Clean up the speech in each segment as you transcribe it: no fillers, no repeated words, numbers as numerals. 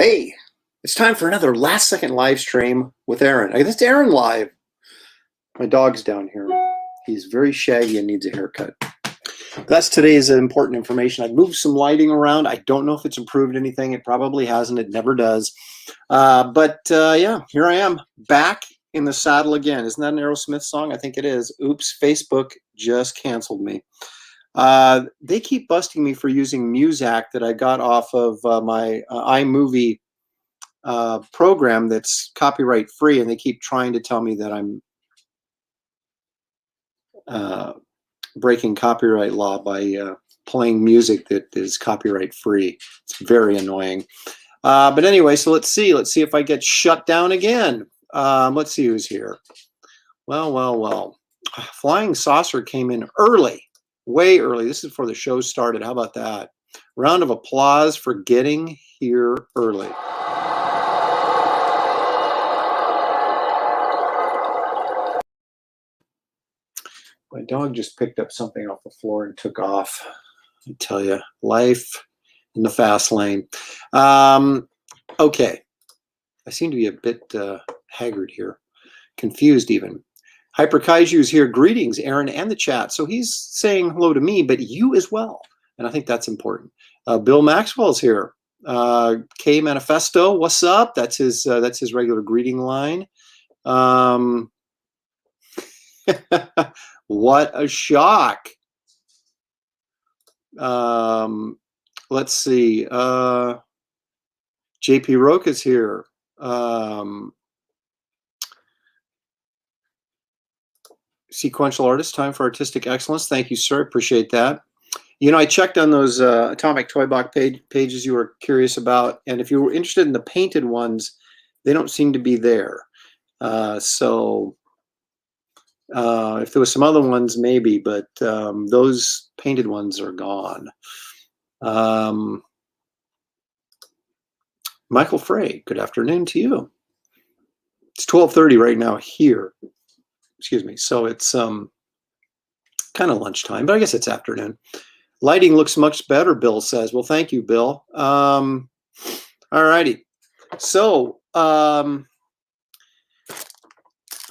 Hey, it's time for another last second live stream with Aaron. I guess it's Aaron live. My dog's down here. He's very shaggy and needs a haircut. That's today's important information. I've moved some lighting around. I don't know if it's improved anything. It probably hasn't. It never does. Yeah, here I am back in the saddle again. Isn't that an Aerosmith song? I think it is. Oops, Facebook just canceled me. They keep busting me for using Muzak that I got off of my iMovie program that's copyright free, and they keep trying to tell me that I'm breaking copyright law by playing music that is copyright free. It's very annoying. But anyway, so let's see if I get shut down again. Let's see who's here. Well. Flying Saucer came in early, way early. This is before the show started. How about that? Round of applause for getting here early. My dog just picked up something off the floor and took off. I tell you, life in the fast lane. Okay. I seem to be a bit haggard here, confused even. Hyper Kaiju is here. Greetings, Aaron, and the chat. So he's saying hello to me, but you as well. And I think that's important. Bill Maxwell's here. K Manifesto, what's up? That's his regular greeting line. What a shock. Let's see. JP Roque is here. Sequential artist, time for artistic excellence. Thank you, sir. Appreciate that. You know, I checked on those Atomic Toy Box pages you were curious about, and if you were interested in the painted ones, they don't seem to be there. If there was some other ones, maybe, but those painted ones are gone. Michael Frey, good afternoon to you. It's 12:30 right now here. Excuse me. So it's kind of lunchtime, but I guess it's afternoon. Lighting looks much better, Bill says. Well, thank you, Bill. All righty. So I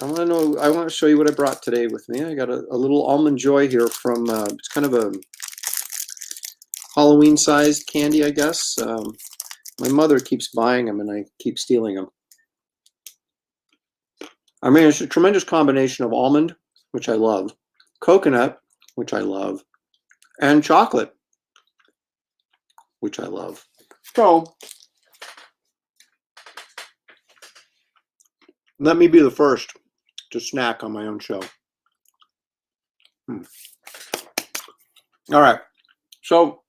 want to show you what I brought today with me. I got a little Almond Joy here from, it's kind of a Halloween-sized candy, I guess. My mother keeps buying them, and I keep stealing them. I mean, it's a tremendous combination of almond, which I love, coconut, which I love, and chocolate, which I love. So let me be the first to snack on my own show. All right. So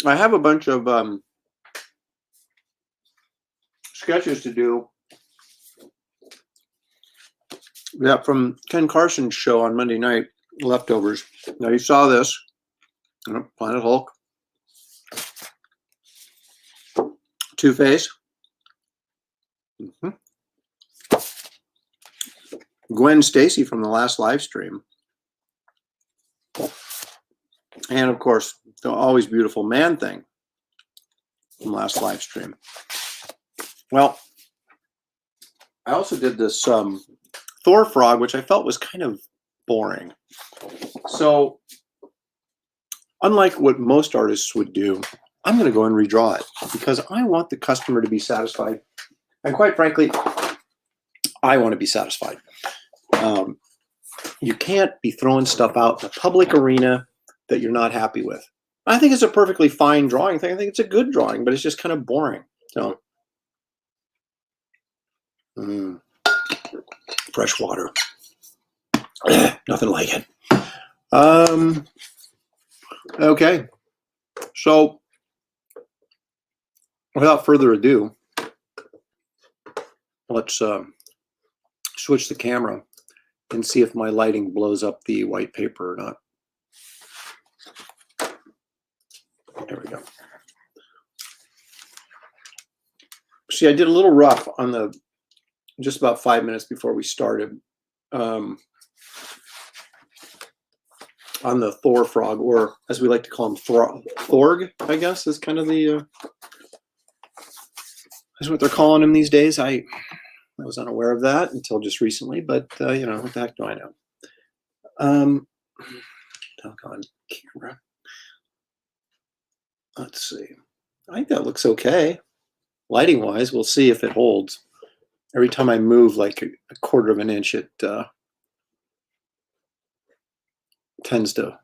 I have a bunch of sketches to do. Yeah, from Ken Carson's show on Monday night, Leftovers. Now you saw this, Planet Hulk, Two-Face, Gwen Stacy from the last live stream, and of course the always beautiful Man-Thing from last live stream. Well, I also did this Thor frog, which I felt was kind of boring. So unlike what most artists would do, I'm going to go and redraw it because I want the customer to be satisfied. And quite frankly, I want to be satisfied. You can't be throwing stuff out in the public arena that you're not happy with. I think it's a perfectly fine drawing thing. I think it's a good drawing, but it's just kind of boring. So, fresh water. Nothing like it. Okay. So, without further ado, let's switch the camera and see if my lighting blows up the white paper or not. There we go. See, I did a little rough on the just about 5 minutes before we started on the Thor frog, or as we like to call him, Thorg, I guess, is kind of the That's what they're calling him these days. I was unaware of that until just recently, but you know, what the heck do I know? Doggone camera. Let's see. I think that looks okay. Lighting wise, we'll see if it holds. Every time I move like a quarter of an inch, it tends to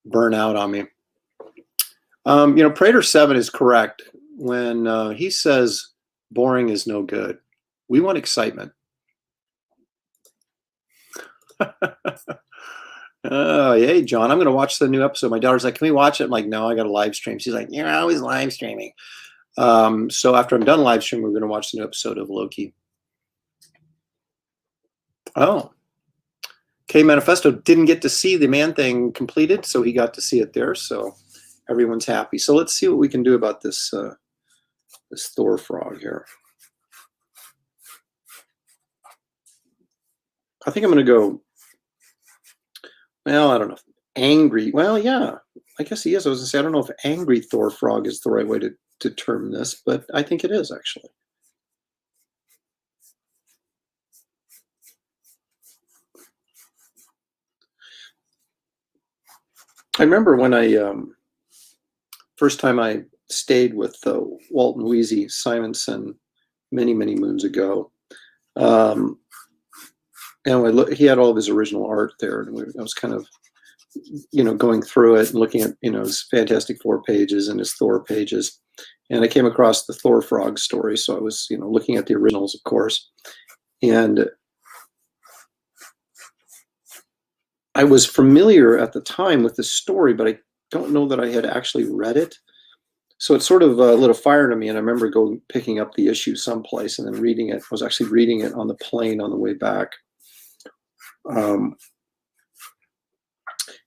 burn out on me. You know, Prater 7 is correct when he says boring is no good. We want excitement. Oh, hey, John, I'm going to watch the new episode. My daughter's like, can we watch it? I'm like, no, I got a live stream. She's like, you're always live streaming. So after I'm done live streaming, we're going to watch the new episode of Loki. Oh, K Manifesto didn't get to see the Man Thing completed, so he got to see it there. So everyone's happy. So let's see what we can do about this this Thor frog here. I think I'm going to go. Well, I don't know. Angry. Well, yeah, I guess he is. I was going to say, I don't know if angry Thor frog is the right way to term this, but I think it is actually. I remember when I first time I stayed with Walt and Wheezy Simonson many moons ago. And he had all of his original art there, and I was kind of, you know, going through it and looking at, you know, his Fantastic Four pages and his Thor pages, and I came across the Thor frog story. So I was, you know, looking at the originals, of course, and I was familiar at the time with the story, but I don't know that I had actually read it. So it sort of lit a fire to me, and I remember picking up the issue someplace and then reading it. I was actually reading it on the plane on the way back.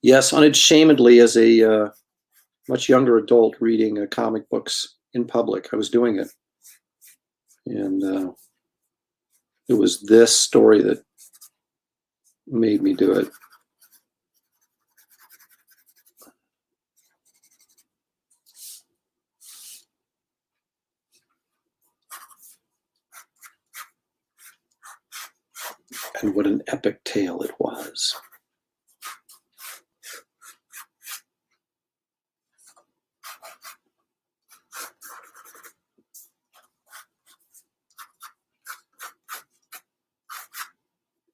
Yes, unashamedly, as a much younger adult reading comic books in public, I was doing it. And it was this story that made me do it. And what an epic tale it was.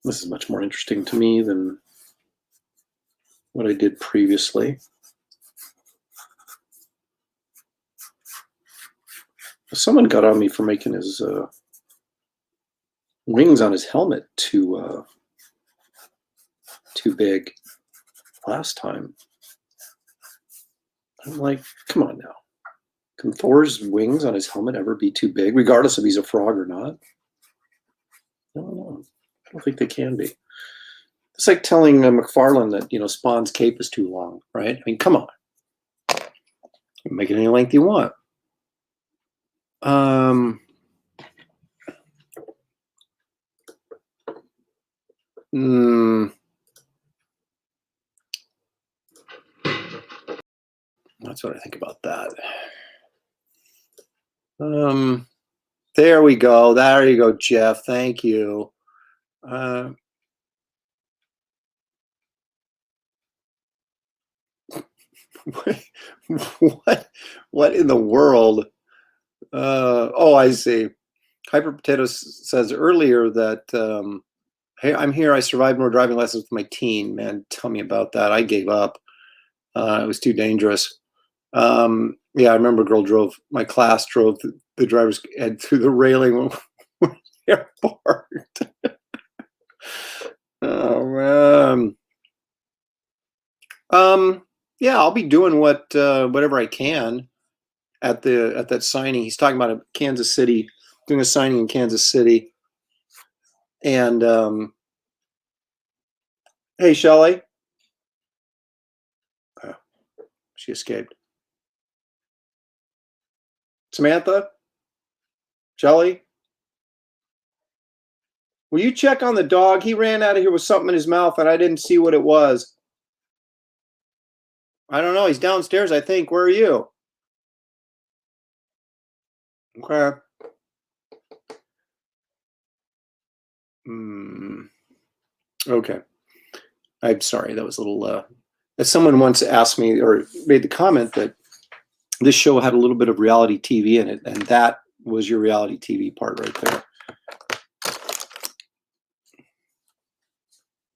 This is much more interesting to me than what I did previously. Someone got on me for making his wings on his helmet too big last time. I'm like, come on now. Can Thor's wings on his helmet ever be too big, regardless if he's a frog or not? I don't know. I don't think they can be. It's like telling McFarlane that, you know, Spawn's cape is too long, right? I mean, come on. You can make it any length you want. That's what I think about that. There we go. There you go, Jeff. Thank you. What in the world? Oh, I see. Hyper Potato says earlier that, hey, I'm here. I survived more driving lessons with my teen. Man, tell me about that. I gave up. It was too dangerous. Yeah, I remember a girl my class drove the driver's ed through the railing when they're parked. Oh, man. Yeah, I'll be doing whatever I can at that signing. He's talking about Kansas City, doing a signing in Kansas City. And hey, Shelley. Oh, she escaped. Samantha? Shelley? Will you check on the dog? He ran out of here with something in his mouth and I didn't see what it was. I don't know. He's downstairs, I think. Where are you? Okay. Okay. I'm sorry. That was a little. Someone once asked me or made the comment that this show had a little bit of reality TV in it, and that was your reality TV part right there.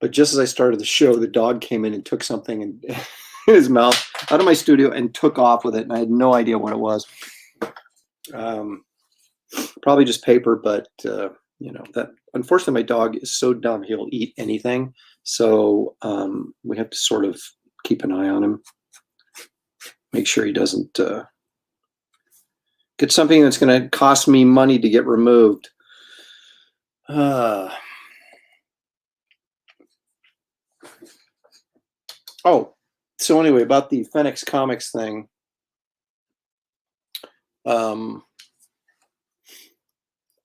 But just as I started the show, the dog came in and took something in his mouth out of my studio and took off with it, and I had no idea what it was. Probably just paper, but you know, that unfortunately my dog is so dumb he'll eat anything. So we have to sort of keep an eye on him, make sure he doesn't get something that's going to cost me money to get removed. Oh, so anyway, about the Phoenix Comics thing.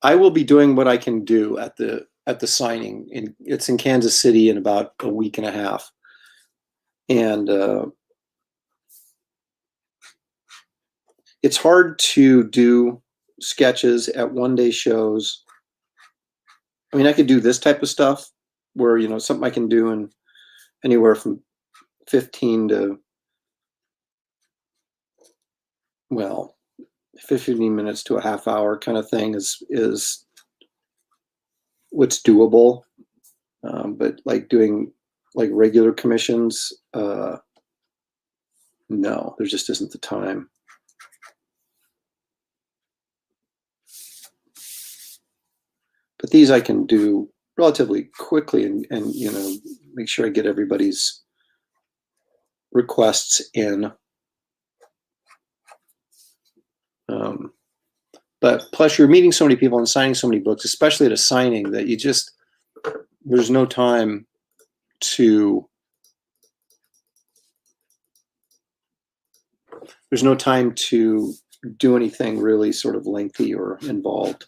I will be doing what I can do at the signing. It's in Kansas City in about a week and a half, and it's hard to do sketches at one-day shows. I mean, I could do this type of stuff where, you know, something I can do in anywhere from 15 to, well, 15 minutes to a half hour kind of thing is what's doable. But like doing like regular commissions, no, there just isn't the time. But these I can do relatively quickly and you know, make sure I get everybody's requests in. But plus you're meeting so many people and signing so many books, especially at a signing, that you just, there's no time to do anything really sort of lengthy or involved.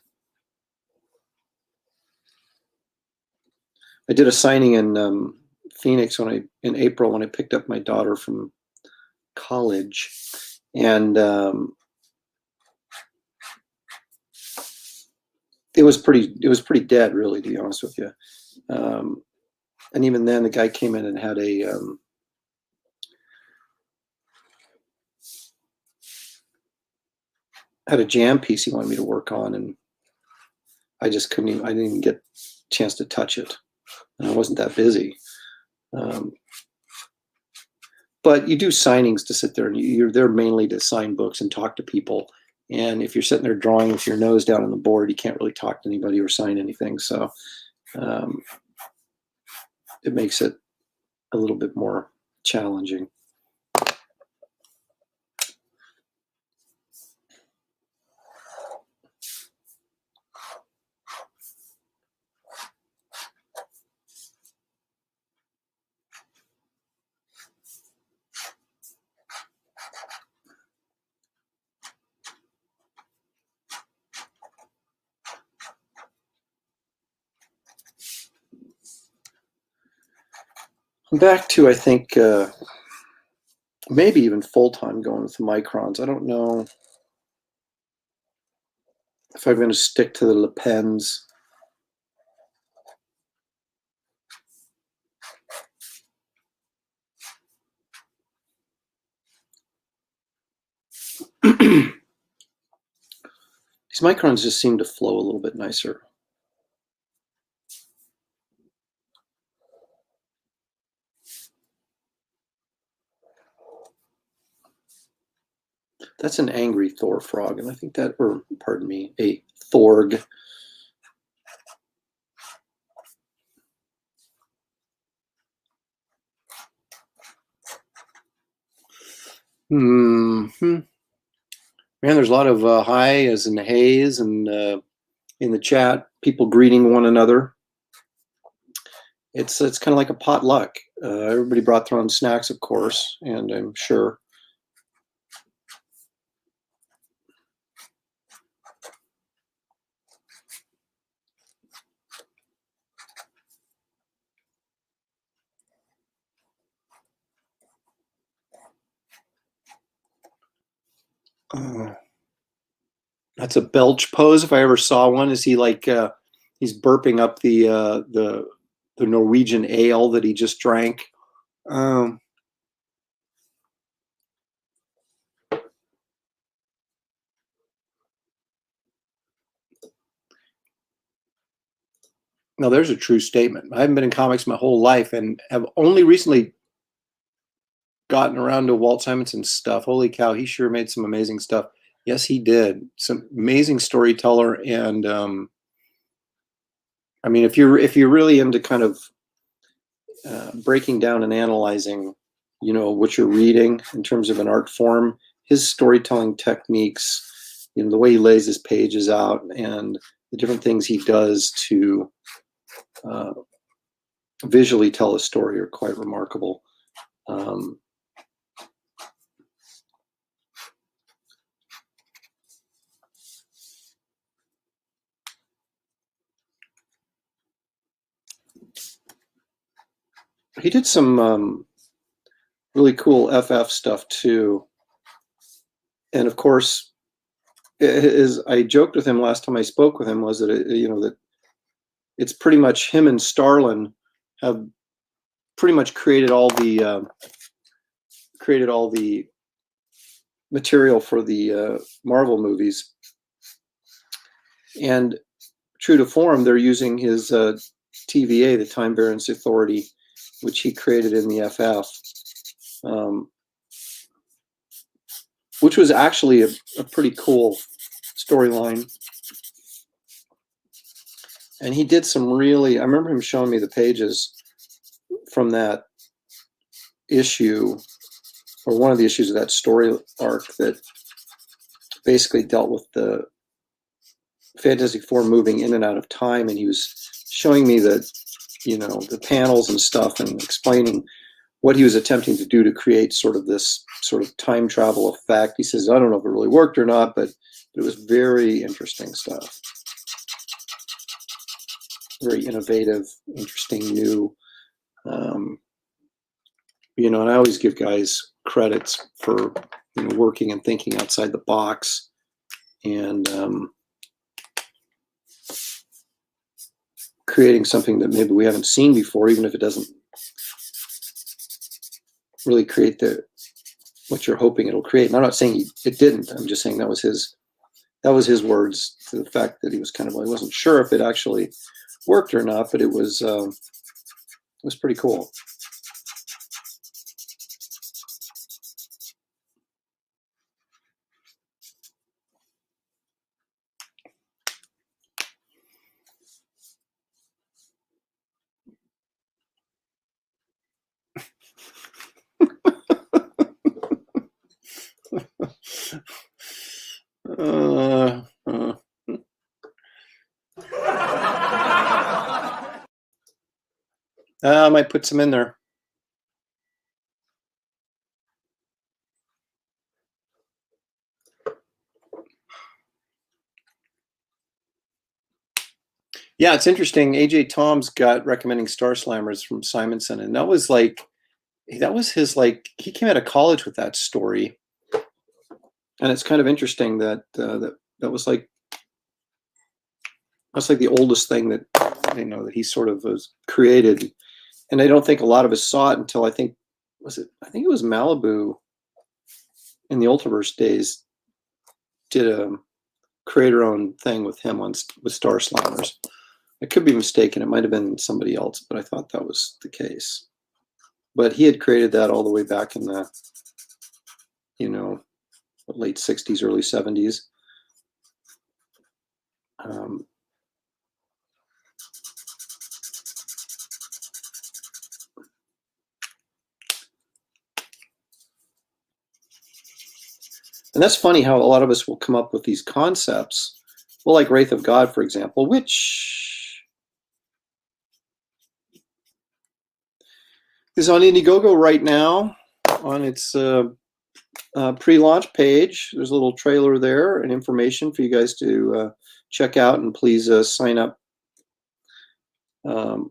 I did a signing in Phoenix in April when I picked up my daughter from college, and it was pretty dead, really, to be honest with you. And even then, the guy came in and had a jam piece he wanted me to work on, and I just couldn't even, I didn't even get a chance to touch it. And I wasn't that busy. But you do signings to sit there, and you're there mainly to sign books and talk to people. And if you're sitting there drawing with your nose down on the board, you can't really talk to anybody or sign anything. So it makes it a little bit more challenging. Back to, I think, maybe even full-time going with the microns. I don't know if I'm going to stick to the Le Pens. These microns just seem to flow a little bit nicer. That's an angry Thor frog, and I think that, or pardon me, a Thorg. Man, there's a lot of highs and hays, and in the chat, people greeting one another. It's kind of like a potluck. Everybody brought their own snacks, of course, and I'm sure. That's a belch pose if I ever saw one. Is he like He's burping up the Norwegian ale that he just drank. Now, there's a true statement. I haven't been in comics my whole life and have only recently gotten around to Walt Simonson's stuff. Holy cow, he sure made some amazing stuff. Yes, he did. Some amazing storyteller. And I mean, if you're really into kind of breaking down and analyzing, you know, what you're reading in terms of an art form, his storytelling techniques, you know, the way he lays his pages out and the different things he does to visually tell a story are quite remarkable. He did some really cool FF stuff too. And of course, I joked with him last time I spoke with him was that, you know, that it's pretty much him and Starlin have pretty much created all the material for the Marvel movies. And true to form, they're using his TVA, the Time Variance Authority, which he created in the FF, which was actually a pretty cool storyline. And he did some really, I remember him showing me the pages from that issue, or one of the issues of that story arc that basically dealt with the Fantastic Four moving in and out of time. And he was showing me the, you know, the panels and stuff and explaining what he was attempting to do to create sort of this sort of time travel effect. He says, I don't know if it really worked or not, but it was very interesting stuff. Very innovative, interesting, new. You know, and I always give guys credits for, you know, working and thinking outside the box and creating something that maybe we haven't seen before, even if it doesn't really create what you're hoping it'll create. And I'm not saying it didn't. I'm just saying that was his words to the fact that he was kind of, well, he wasn't sure if it actually worked or not, but it was pretty cool. I might put some in there. Yeah, it's interesting. AJ Tom's got recommending Star Slammers from Simonson, and that was his, like, he came out of college with that story, and it's kind of interesting that that was like the oldest thing that, you know, that he sort of was created, and I don't think a lot of us saw it until I think it was Malibu in the Ultraverse days did a creator-owned thing with him with Star Slammers. I could be mistaken. It might have been somebody else, but I thought that was the case. But he had created that all the way back in the, you know, late 60s, early 70s. And that's funny how a lot of us will come up with these concepts. Well, like Wraith of God, for example, which is on Indiegogo right now on its pre-launch page. There's a little trailer there and information for you guys to check out, and please sign up. But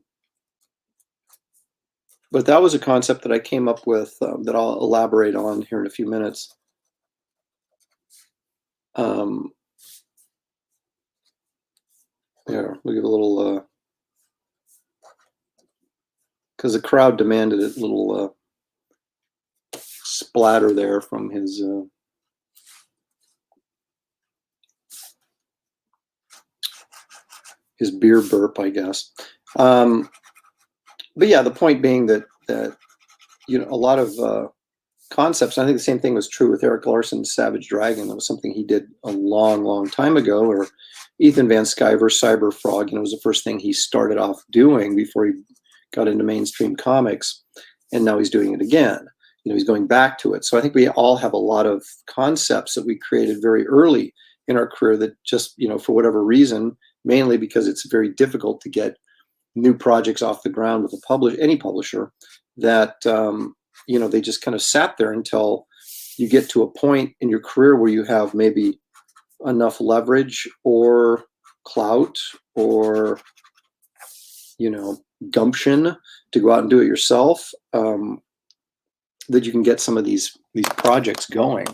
that was a concept that I came up with that I'll elaborate on here in a few minutes. Yeah, look at a little, because the crowd demanded it, little splatter there from his beer burp, I guess. But yeah, the point being that a lot of concepts. I think the same thing was true with Erik Larson's Savage Dragon. That was something he did a long, long time ago. Or Ethan Van Sciver's Cyber Frog. It was the first thing he started off doing before he got into mainstream comics, and now he's doing it again. He's going back to it. So I think we all have a lot of concepts that we created very early in our career that just, for whatever reason, mainly because it's very difficult to get new projects off the ground with any publisher, that they just kind of sat there until you get to a point in your career where you have maybe enough leverage or clout or gumption to go out and do it yourself, that you can get some of these projects going.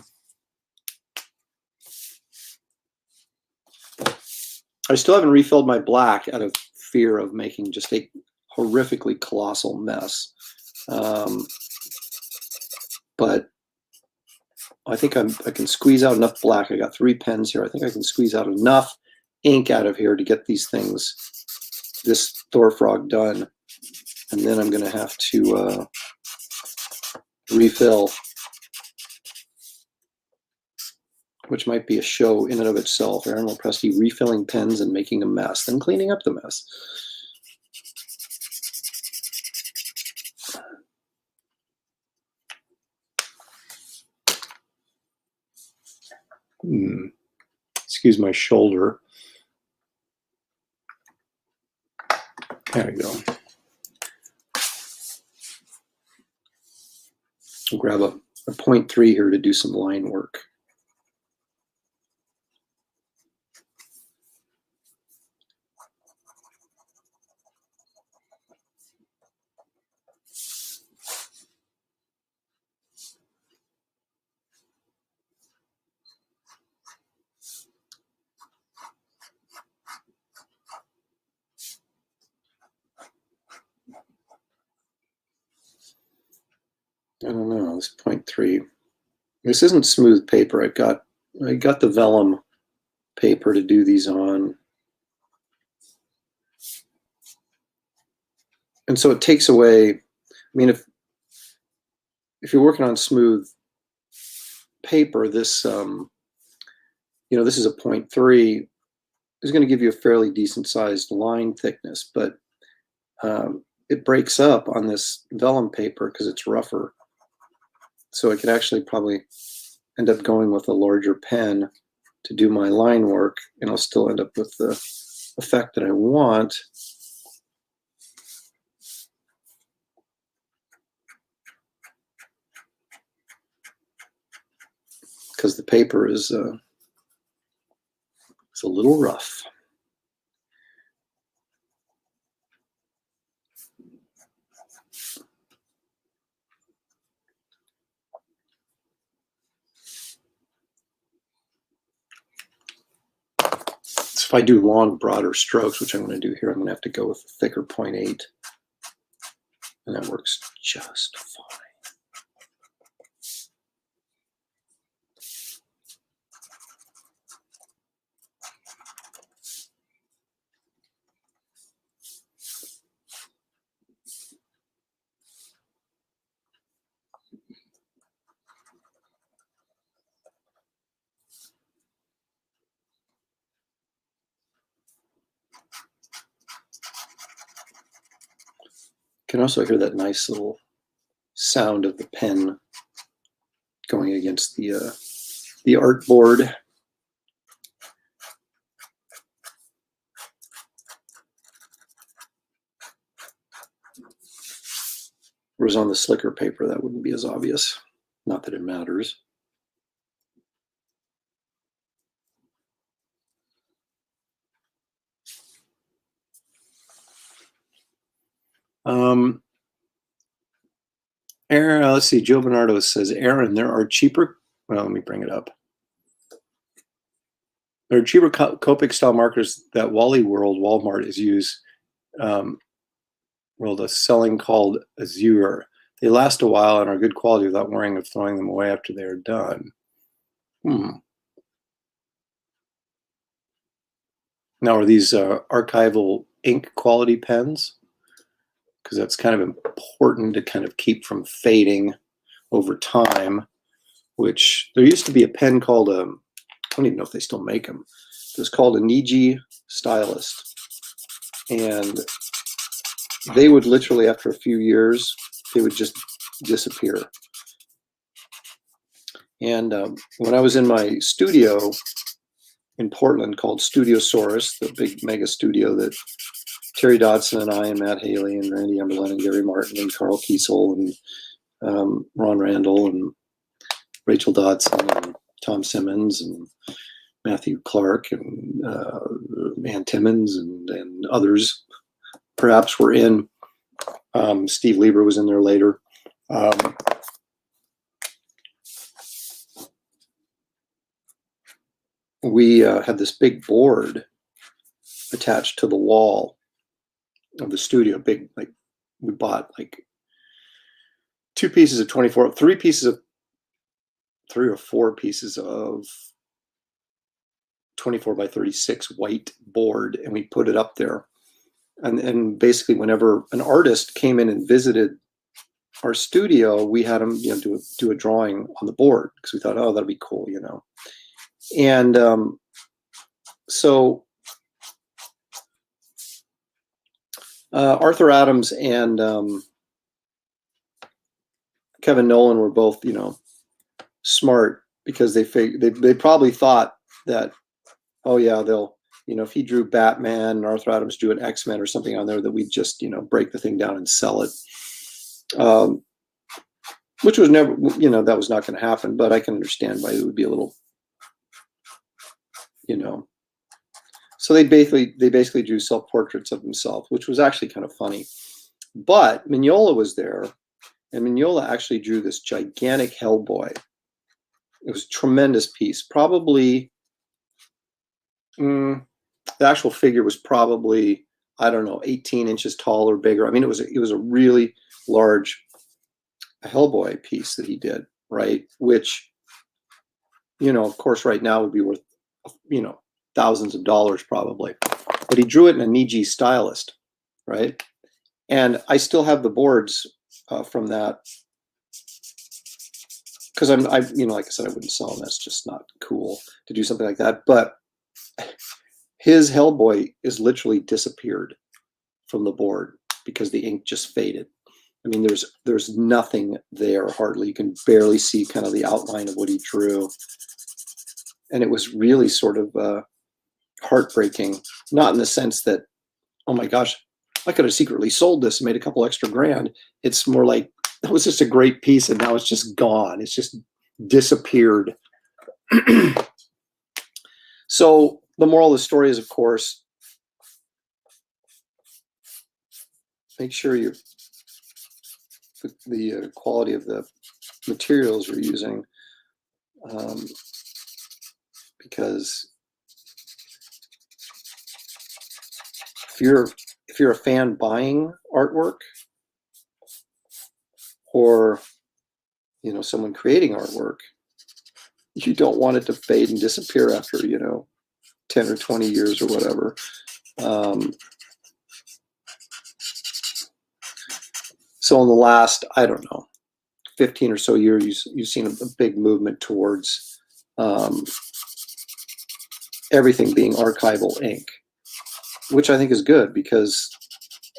I still haven't refilled my black out of fear of making just a horrifically colossal mess. But I think I can squeeze out enough black. I got 3 pens here. I think I can squeeze out enough ink out of here to get this Thor Frog done. And then I'm going to have to refill, which might be a show in and of itself. Aaron Lopresti refilling pens and making a mess, then cleaning up the mess. Excuse my shoulder. There we go. I'll grab a 0.3 here to do some line work. I don't know, this 0.3. This isn't smooth paper. I got the vellum paper to do these on. And so it takes away, I mean, if you're working on smooth paper, this this is a 0.3, is going to give you a fairly decent sized line thickness, but it breaks up on this vellum paper because it's rougher. So I could actually probably end up going with a larger pen to do my line work, and I'll still end up with the effect that I want. Because the paper is a little rough. So if I do long, broader strokes, which I'm going to do here, I'm going to have to go with a thicker 0.8, and that works just fine. You can also hear that nice little sound of the pen going against the artboard. Whereas on the slicker paper, that wouldn't be as obvious. Not that it matters. Aaron, let's see. Joe Bernardo says, Aaron, there are cheaper. Well, let me bring it up. There are cheaper Copic style markers that Wally World Walmart is used. World a selling called Azure. They last a while and are good quality without worrying of throwing them away after they are done. Now, are these archival ink quality pens? Because that's kind of important to kind of keep from fading over time, which there used to be a pen called I don't even know if they still make them. It was called a Niji Stylist. And they would literally, after a few years, they would just disappear. And when I was in my studio in Portland called Studiosaurus, the big mega studio that Terry Dodson and I and Matt Haley and Randy Emberlin and Gary Martin and Carl Kiesel and Ron Randall and Rachel Dodson and Tom Simmons and Matthew Clark and Ann Timmons and others perhaps were in. Steve Lieber was in there later. We had this big board attached to the wall of the studio. Big, like we bought like 3 or 4 pieces of 24 by 36 white board, and we put it up there. And basically, whenever an artist came in and visited our studio, we had them, do a drawing on the board because we thought, oh, that'd be cool, And so Arthur Adams and Kevin Nolan were both, smart because they probably thought that, oh yeah, they'll, if he drew Batman and Arthur Adams drew an X-Men or something on there, that we'd just, break the thing down and sell it. Which was never, that was not going to happen, but I can understand why it would be a little, So they basically drew self-portraits of themselves, which was actually kind of funny. But Mignola was there, and Mignola actually drew this gigantic Hellboy. It was a tremendous piece. Probably, the actual figure was probably, I don't know, 18 inches tall or bigger. I mean, it was a really large Hellboy piece that he did, right? Which, of course, right now would be worth, thousands of dollars probably. But he drew it in a Niji Stylist, right? And I still have the boards from that because like I said, I wouldn't sell them. That's just not cool to do something like that. But his Hellboy is literally disappeared from the board because the ink just faded. I mean, there's nothing there hardly. You can barely see kind of the outline of what he drew. And it was really sort of heartbreaking, not in the sense that, oh my gosh, I could have secretly sold this and made a couple extra grand. It's more like, that was just a great piece and now it's just gone. It's just disappeared. So the moral of the story is, of course, make sure the quality of the materials you're using, because if you're a fan buying artwork, or someone creating artwork, you don't want it to fade and disappear after 10 or 20 years or whatever. So in the last, I don't know, 15 or so years, you've seen a big movement towards everything being archival ink, which I think is good because,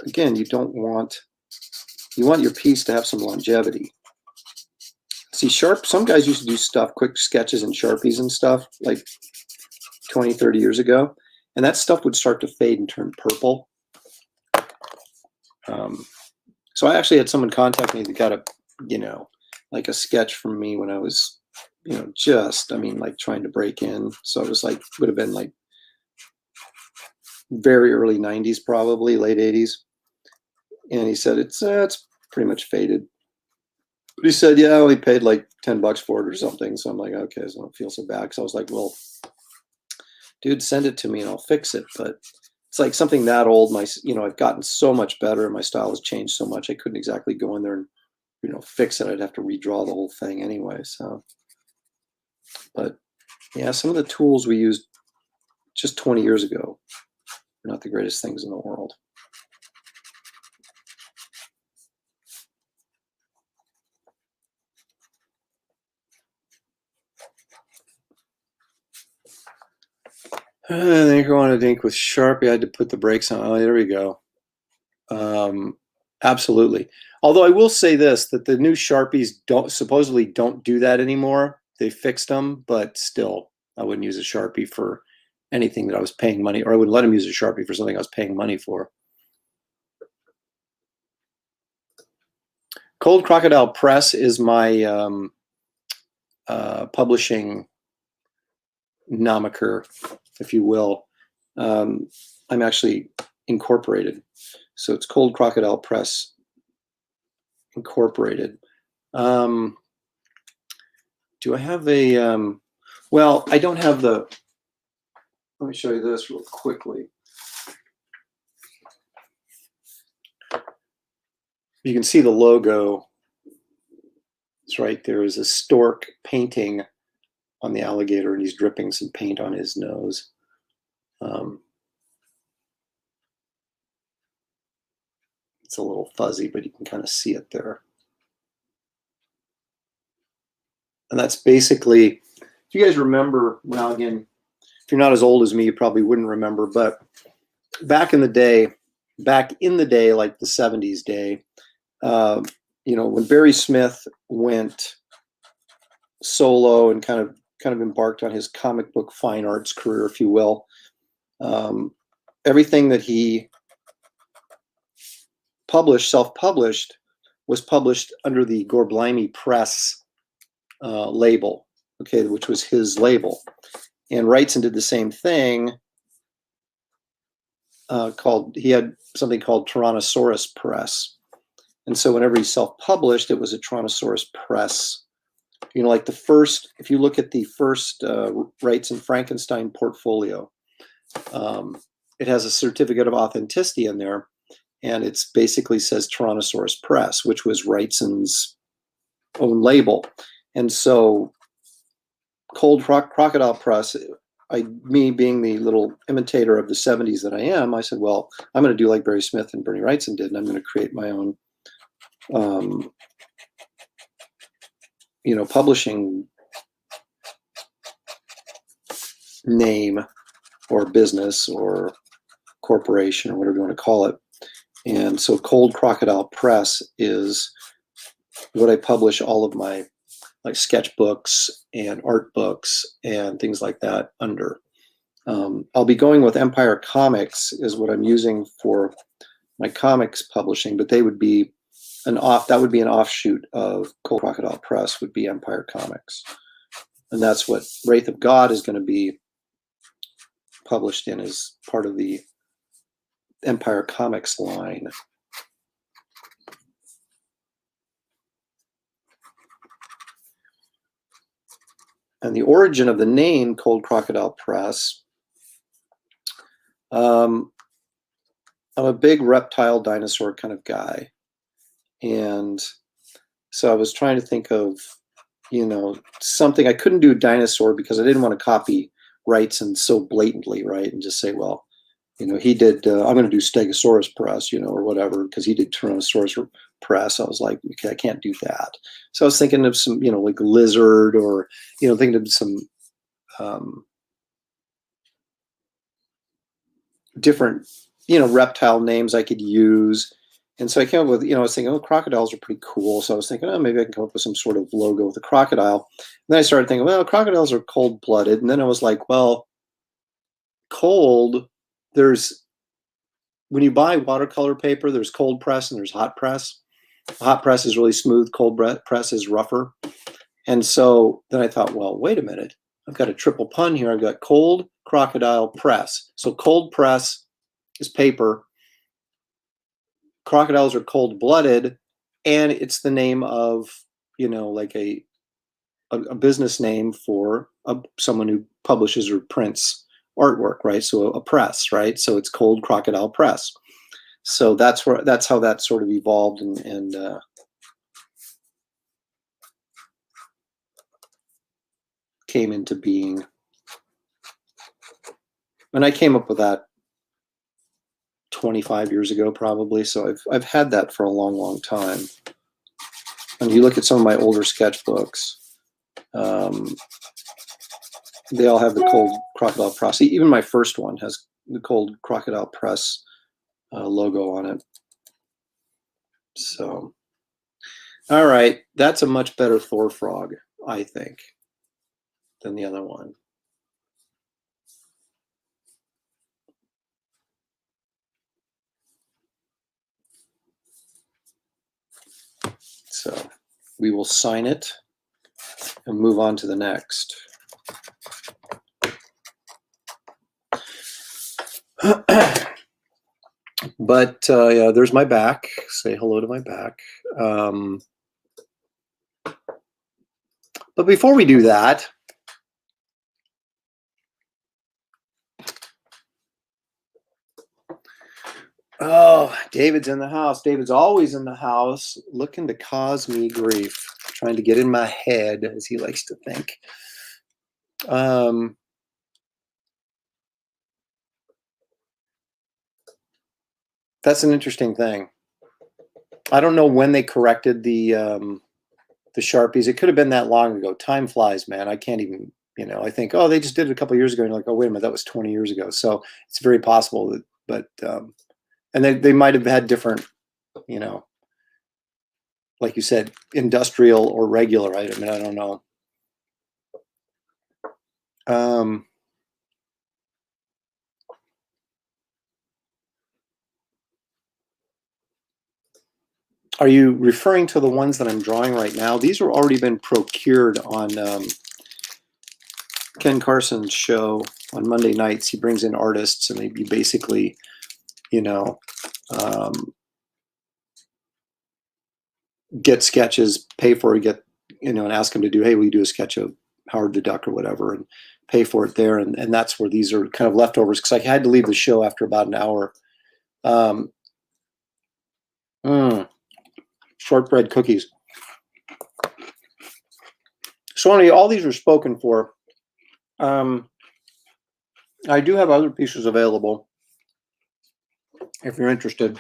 again, you want your piece to have some longevity. See, some guys used to do stuff, quick sketches and Sharpies and stuff like 20, 30 years ago, and that stuff would start to fade and turn purple. So I actually had someone contact me that got like a sketch from me when I was, trying to break in. So it was like, would have been like very early 90s, probably late 80s. And he said, it's pretty much faded. But he said, yeah, well, he paid like $10 for it or something. So I'm like, okay, so I don't feel so bad. So I was like, well, dude, send it to me and I'll fix it. But it's like something that old. I've gotten so much better. My style has changed so much. I couldn't exactly go in there and fix it. I'd have to redraw the whole thing anyway. So, but yeah, some of the tools we used just 20 years ago are not the greatest things in the world. I think I want to ink with Sharpie. I had to put the brakes on. Oh, there we go. Absolutely. Although I will say this, that the new Sharpies supposedly don't do that anymore. They fixed them, but still, I wouldn't use a Sharpie for anything that I was paying money, or I wouldn't let him use a Sharpie for something I was paying money for. Cold Crocodile Press is my publishing nomiker, if you will. I'm actually incorporated. So it's Cold Crocodile Press Incorporated. Do I have a, well, I don't have the, let me show you this real quickly. You can see the logo. It's right there is a stork painting on the alligator, and he's dripping some paint on his nose. It's a little fuzzy, but you can kind of see it there. And that's basically, if you guys remember, well, again, if you're not as old as me, you probably wouldn't remember, but back in the day, like the 70s day, when Barry Smith went solo and kind of embarked on his comic book fine arts career, if you will, everything that he published, self-published, was published under the Gorblimey Press label, okay, which was his label. And Wrightson did the same thing. He had something called Tyrannosaurus Press. And so whenever he self-published, it was a Tyrannosaurus Press. Like the first, if you look at the first Wrightson Frankenstein portfolio, it has a certificate of authenticity in there. And it basically says Tyrannosaurus Press, which was Wrightson's own label. And so Cold Crocodile Press, me being the little imitator of the 70s that I am, I said, well, I'm going to do like Barry Smith and Bernie Wrightson did, and I'm going to create my own publishing name or business or corporation or whatever you want to call it. And so Cold Crocodile Press is what I publish all of my like sketchbooks and art books and things like that under. I'll be going with Empire Comics is what I'm using for my comics publishing, but they would be an offshoot of Cold Crocodile Press would be Empire Comics. And that's what Wraith of God is going to be published in as part of the Empire Comics line. And the origin of the name Cold Crocodile Press, I'm a big reptile dinosaur kind of guy. And so I was trying to think of, something. I couldn't do dinosaur because I didn't want to copy Wrightson so blatantly, right? And just say, well, he did, I'm going to do Stegosaurus Press, or whatever, because he did Tyrannosaurus Press. I was like, okay, I can't do that. So I was thinking of some, like lizard or, thinking of some different, reptile names I could use. And so I came up with, I was thinking, oh, crocodiles are pretty cool. So I was thinking, oh, maybe I can come up with some sort of logo with a crocodile. And then I started thinking, well, crocodiles are cold-blooded. And then I was like, well, cold, when you buy watercolor paper, there's cold press and there's hot press. Hot press is really smooth, cold press is rougher. And so then I thought, well, wait a minute. I've got a triple pun here. I've got Cold Crocodile Press. So cold press is paper. Crocodiles are cold-blooded, and it's the name of, like a business name for someone who publishes or prints artwork, right? So a press, right? So it's Cold Crocodile Press. So that's how that sort of evolved and came into being. And I came up with that 25 years ago, probably. So I've had that for a long, long time. And you look at some of my older sketchbooks, they all have the Cold Crocodile Press. Even my first one has the Cold Crocodile Press logo on it. So, all right, that's a much better Thor frog, I think, than the other one. So we will sign it and move on to the next. But yeah, there's my back. Say hello to my back. But before we do that, oh, David's in the house. David's always in the house, looking to cause me grief, trying to get in my head, as he likes to think. That's an interesting thing. I don't know when they corrected the Sharpies. It could have been that long ago. Time flies, man. I can't even, I think, oh, they just did it a couple of years ago. And you're like, oh, wait a minute, that was 20 years ago. So it's very possible that, but, and they might have had different, like you said, industrial or regular. I mean, I don't know. Are you referring to the ones that I'm drawing right now? These are already been procured on Ken Carson's show on Monday nights. He brings in artists, and they basically, get sketches, pay for it, get, and ask him to do, hey, will you do a sketch of Howard the Duck or whatever, and pay for it there. And that's where these are kind of leftovers, because I had to leave the show after about an hour. Shortbread cookies. So anyway, all these are spoken for. I do have other pieces available if you're interested.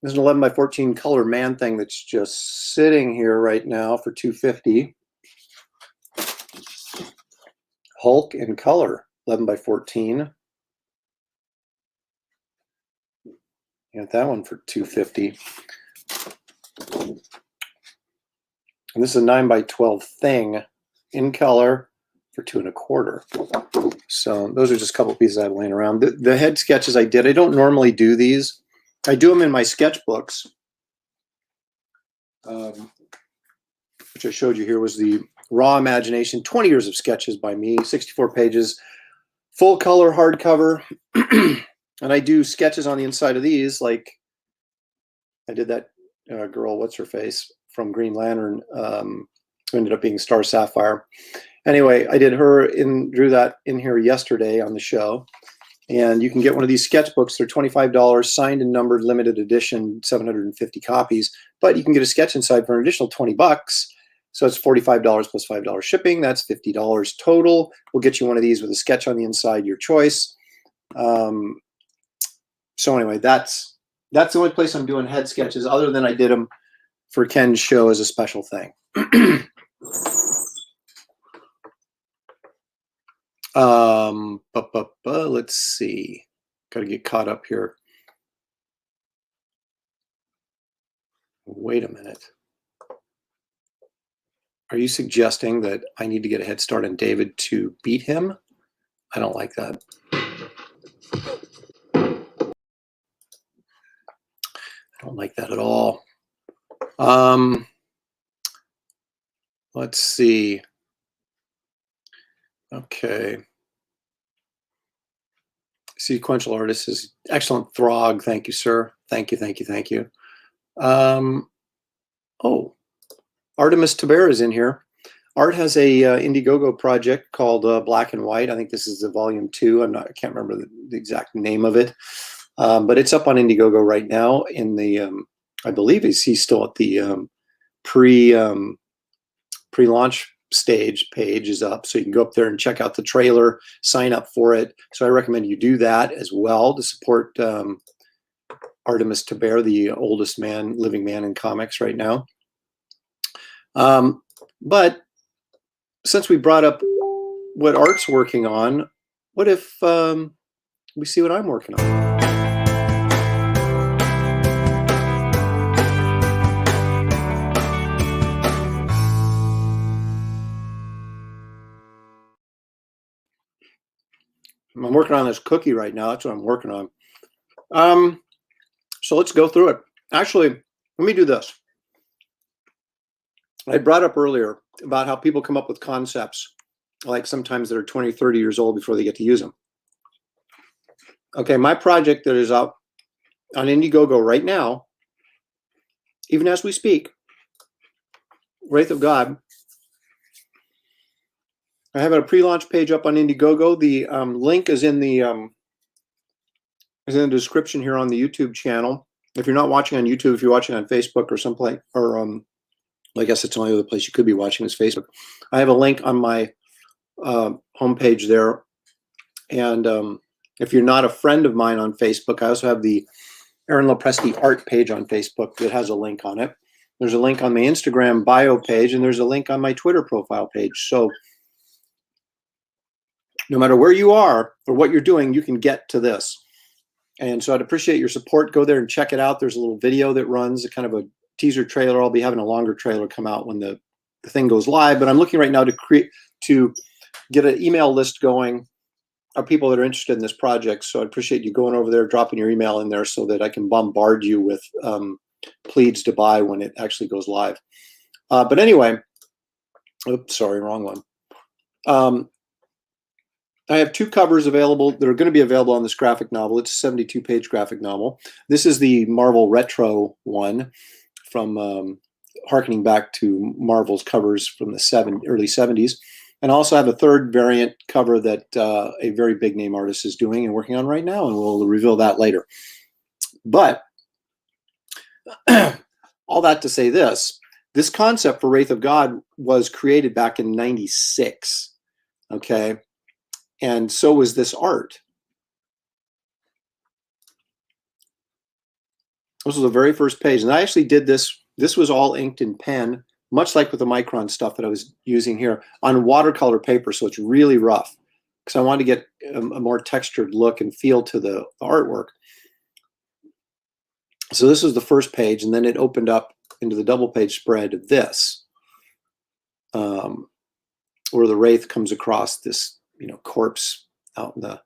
This is an 11 by 14 color man thing that's just sitting here right now for $250. Hulk in color, 11 by 14. Got that one for $250. And this is a 9 by 12 thing in color for $2.25. So those are just a couple pieces I have laying around. The head sketches I did, I don't normally do these. I do them in my sketchbooks, which I showed you here was the Raw Imagination, 20 years of sketches by me, 64 pages, full color hardcover. And I do sketches on the inside of these, like I did that girl, what's her face, from Green Lantern, who ended up being Star Sapphire. Anyway, I did her drew that in here yesterday on the show. And you can get one of these sketchbooks. They're $25, signed and numbered, limited edition, 750 copies. But you can get a sketch inside for an additional $20. So it's $45 plus $5 shipping. That's $50 total. We'll get you one of these with a sketch on the inside, your choice. So anyway, that's the only place I'm doing head sketches, other than I did them for Ken's show as a special thing. Let's see. Got to get caught up here. Wait a minute. Are you suggesting that I need to get a head start on David to beat him? I don't like that. I don't like that at all. Let's see. Okay. Sequential artist is excellent. Throg. Thank you, sir. Thank you. Oh, Artemis Taber is in here. Art has a Indiegogo project called Black and White. I think this is the volume 2. I can't remember the exact name of it, but it's up on Indiegogo right now. In the, I believe he's still at the pre-launch stage page is up, so you can go up there and check out the trailer, sign up for it. So I recommend you do that as well to support Artemis Taber, the oldest living man in comics right now. But since we brought up what Art's working on, what if we see what I'm working on? I'm working on this cookie right now. That's what I'm working on. So let's go through it. Actually, let me do this. I brought up earlier about how people come up with concepts, like sometimes that are 20, 30 years old before they get to use them. Okay, my project that is out on Indiegogo right now, even as we speak, Wraith of God. I have a pre-launch page up on Indiegogo. The link is in the description here on the YouTube channel. If you're not watching on YouTube, if you're watching on Facebook or someplace, or I guess it's the only other place you could be watching is Facebook. I have a link on my homepage there. And if you're not a friend of mine on Facebook, I also have the Aaron Lopresti art page on Facebook that has a link on it. There's a link on my Instagram bio page, and there's a link on my Twitter profile page. So no matter where you are or what you're doing, you can get to this. And so I'd appreciate your support. Go there and check it out. There's a little video that runs, a kind of a teaser trailer. I'll be having a longer trailer come out when the thing goes live. But I'm looking right now to get an email list going of people that are interested in this project. So I appreciate you going over there, dropping your email in there so that I can bombard you with pleads to buy when it actually goes live. But anyway, oops, sorry, wrong one. I have 2 covers available that are going to be available on this graphic novel. It's a 72-page graphic novel. This is the Marvel Retro one from harkening back to Marvel's covers from the early 70s. And I also have a 3rd variant cover that a very big name artist is doing and working on right now, and we'll reveal that later. But all that to say this concept for Wraith of God was created back in '96, okay? And so was this art. This was the very first page. And I actually did this. This was all inked in pen, much like with the Micron stuff that I was using here, on watercolor paper. So it's really rough because I wanted to get a more textured look and feel to the artwork. So this was the first page. And then it opened up into the double page spread of this, where the Wraith comes across this, corpse out in the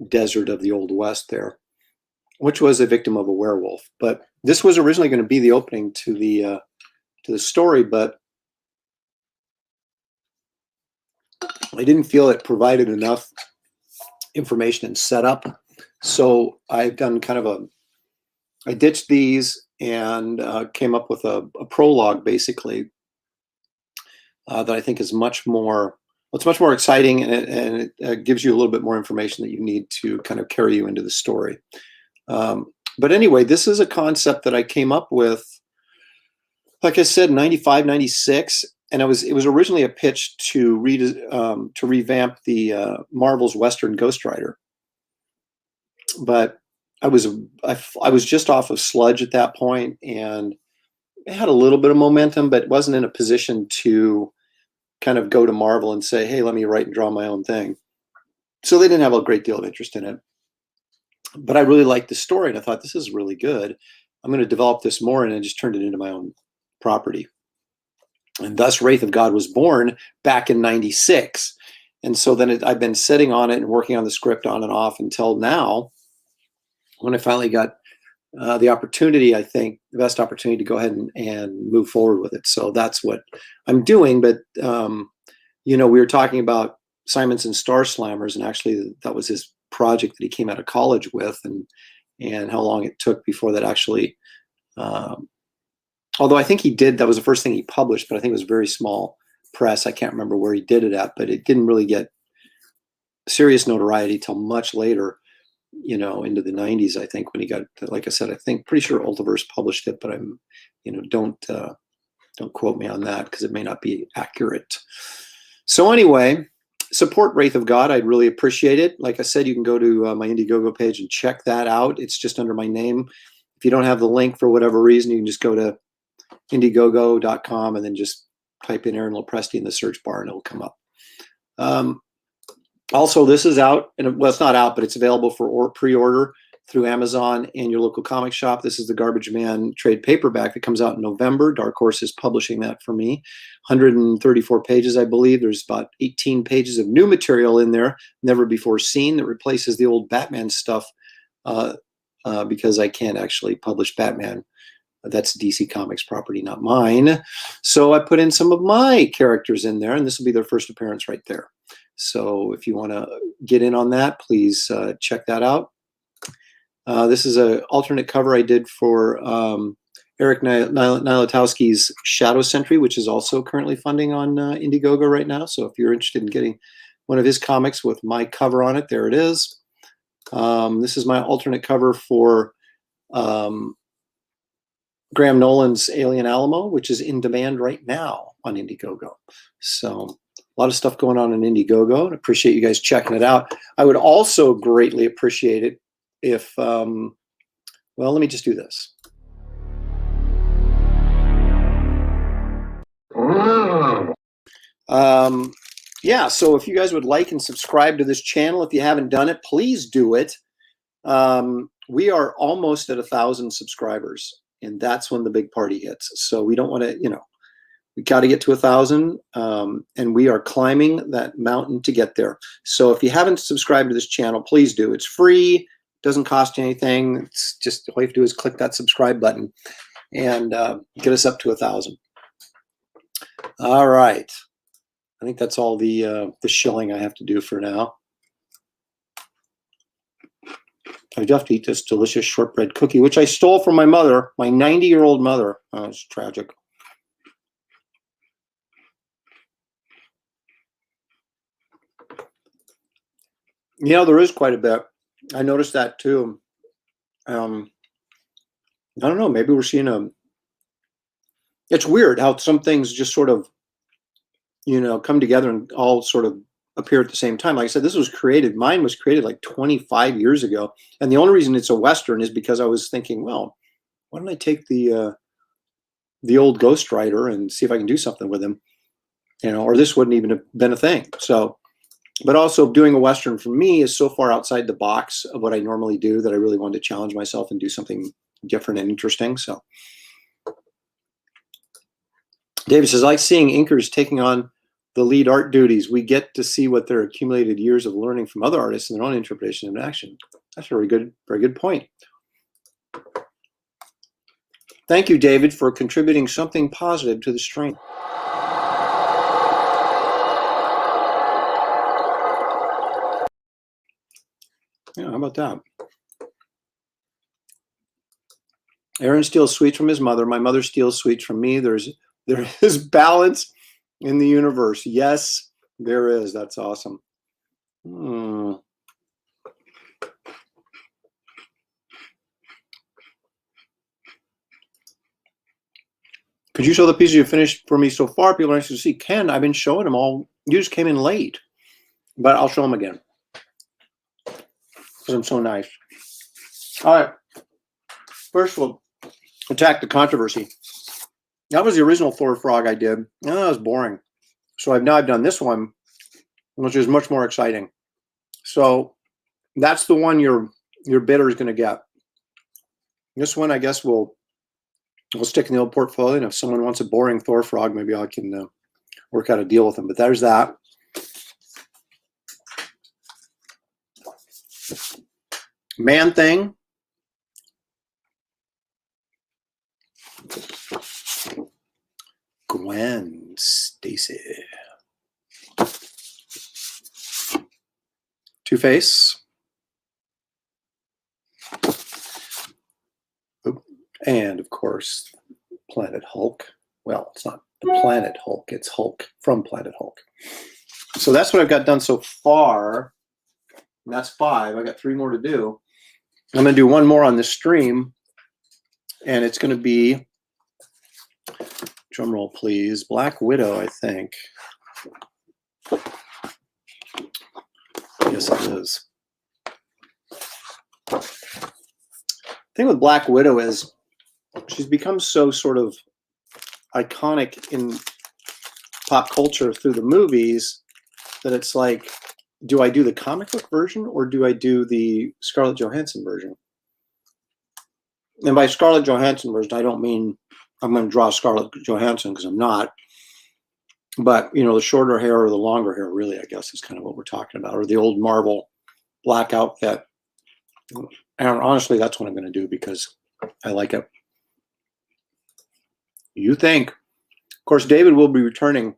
desert of the Old West there, which was a victim of a werewolf. But this was originally going to be the opening to the story, but I didn't feel it provided enough information and setup. So I've done kind of I ditched these and came up with a prologue, basically, that I think is much more exciting, and it gives you a little bit more information that you need to kind of carry you into the story. But anyway, this is a concept that I came up with, like I said, 95, 96, and it was originally a pitch to revamp the Marvel's Western Ghost Rider. But I was just off of Sludge at that point, and it had a little bit of momentum, but wasn't in a position to kind of go to Marvel and say, hey, let me write and draw my own thing. So they didn't have a great deal of interest in it. But I really liked the story, and I thought, this is really good. I'm going to develop this more, and I just turned it into my own property. And thus Wraith of God was born back in '96. And so then I've been sitting on it and working on the script on and off until now, when I finally got the opportunity, I think, the best opportunity to go ahead and move forward with it. So that's what I'm doing. But, we were talking about Simonson Star Slammers, and actually that was his project that he came out of college with, and how long it took before that actually Although I think he did, that was the first thing he published, but I think it was very small press. I can't remember where he did it at, but it didn't really get serious notoriety till much later, into the 90s, I think, when he got, like I said, I think, pretty sure Ultiverse published it, but I'm, don't quote me on that because it may not be accurate. So anyway, support Wraith of God. I'd really appreciate it. Like I said, you can go to my Indiegogo page and check that out. It's just under my name. If you don't have the link for whatever reason, you can just go to Indiegogo.com and then just type in Aaron Lopresti in the search bar and it'll come up. Also, this is out, and well, it's not out, but it's available for pre-order through Amazon and your local comic shop. This is the Garbage Man trade paperback that comes out in November. Dark Horse is publishing that for me. 134 pages, I believe. There's about 18 pages of new material in there, never before seen, that replaces the old Batman stuff because I can't actually publish Batman. That's DC Comics property, not mine. So I put in some of my characters in there, and this will be their first appearance right there. So if you want to get in on that, please check that out. This is an alternate cover I did for Eric Nilotowski's Shadow Sentry, which is also currently funding on Indiegogo right now. So if you're interested in getting one of his comics with my cover on it, there it is. This is my alternate cover for Graham Nolan's Alien Alamo, which is in demand right now on Indiegogo. So a lot of stuff going on in Indiegogo, and appreciate you guys checking it out. I would also greatly appreciate it if, well, let me just do this. Yeah, so if you guys would like and subscribe to this channel, if you haven't done it, please do it. We are almost at 1,000 subscribers, and that's when the big party hits. So we don't want to, we got to get to 1,000, and we are climbing that mountain to get there. So if you haven't subscribed to this channel, please do. It's free, doesn't cost you anything. It's just, all you have to do is click that subscribe button and get us up to 1,000. All right. I think that's all the shilling I have to do for now. I do have to eat this delicious shortbread cookie, which I stole from my mother, my 90-year-old mother. Oh, it's tragic. There is quite a bit. I noticed that too. I don't know, maybe we're seeing it's weird how some things just sort of, come together and all sort of appear at the same time. Like I said, mine was created like 25 years ago. And the only reason it's a Western is because I was thinking, well, why don't I take the old Ghost Rider and see if I can do something with him, or this wouldn't even have been a thing. So, but also doing a Western for me is so far outside the box of what I normally do that I really wanted to challenge myself and do something different and interesting. So David says, I like seeing inkers taking on the lead art duties. We get to see what their accumulated years of learning from other artists and their own interpretation and action. That's a very good point. Thank you, David, for contributing something positive to the stream. Yeah, how about that? Aaron steals sweets from his mother. My mother steals sweets from me. There is balance in the universe. Yes, there is. That's awesome. Could you show the pieces you finished for me so far? People are nice to see. Ken, I've been showing them all. You just came in late, but I'll show them again because I'm so nice. All right. First, we'll attack the controversy. That was the original Thor Frog I did. Oh, that was boring. So I've done this one, which is much more exciting. So that's the one your bidder is going to get. This one, I guess, we'll stick in the old portfolio. And if someone wants a boring Thor Frog, maybe I can work out a deal with them. But there's that. Man Thing. Gwen Stacy. Two-Face. And, of course, Planet Hulk. Well, it's not the Planet Hulk, it's Hulk from Planet Hulk. So that's what I've got done so far. And that's 5. I got 3 more to do. I'm going to do one more on this stream, and it's going to be, drum roll please, Black Widow, I think. Yes, it is. The thing with Black Widow is she's become so sort of iconic in pop culture through the movies that it's like, do I do the comic book version or do I do the Scarlett Johansson version? And by Scarlett Johansson version, I don't mean I'm going to draw Scarlett Johansson, because I'm not. But, you know, the shorter hair or the longer hair, really, I guess, is kind of what we're talking about. Or the old Marvel black outfit. And honestly, that's what I'm going to do because I like it. You think. Of course, David will be returning.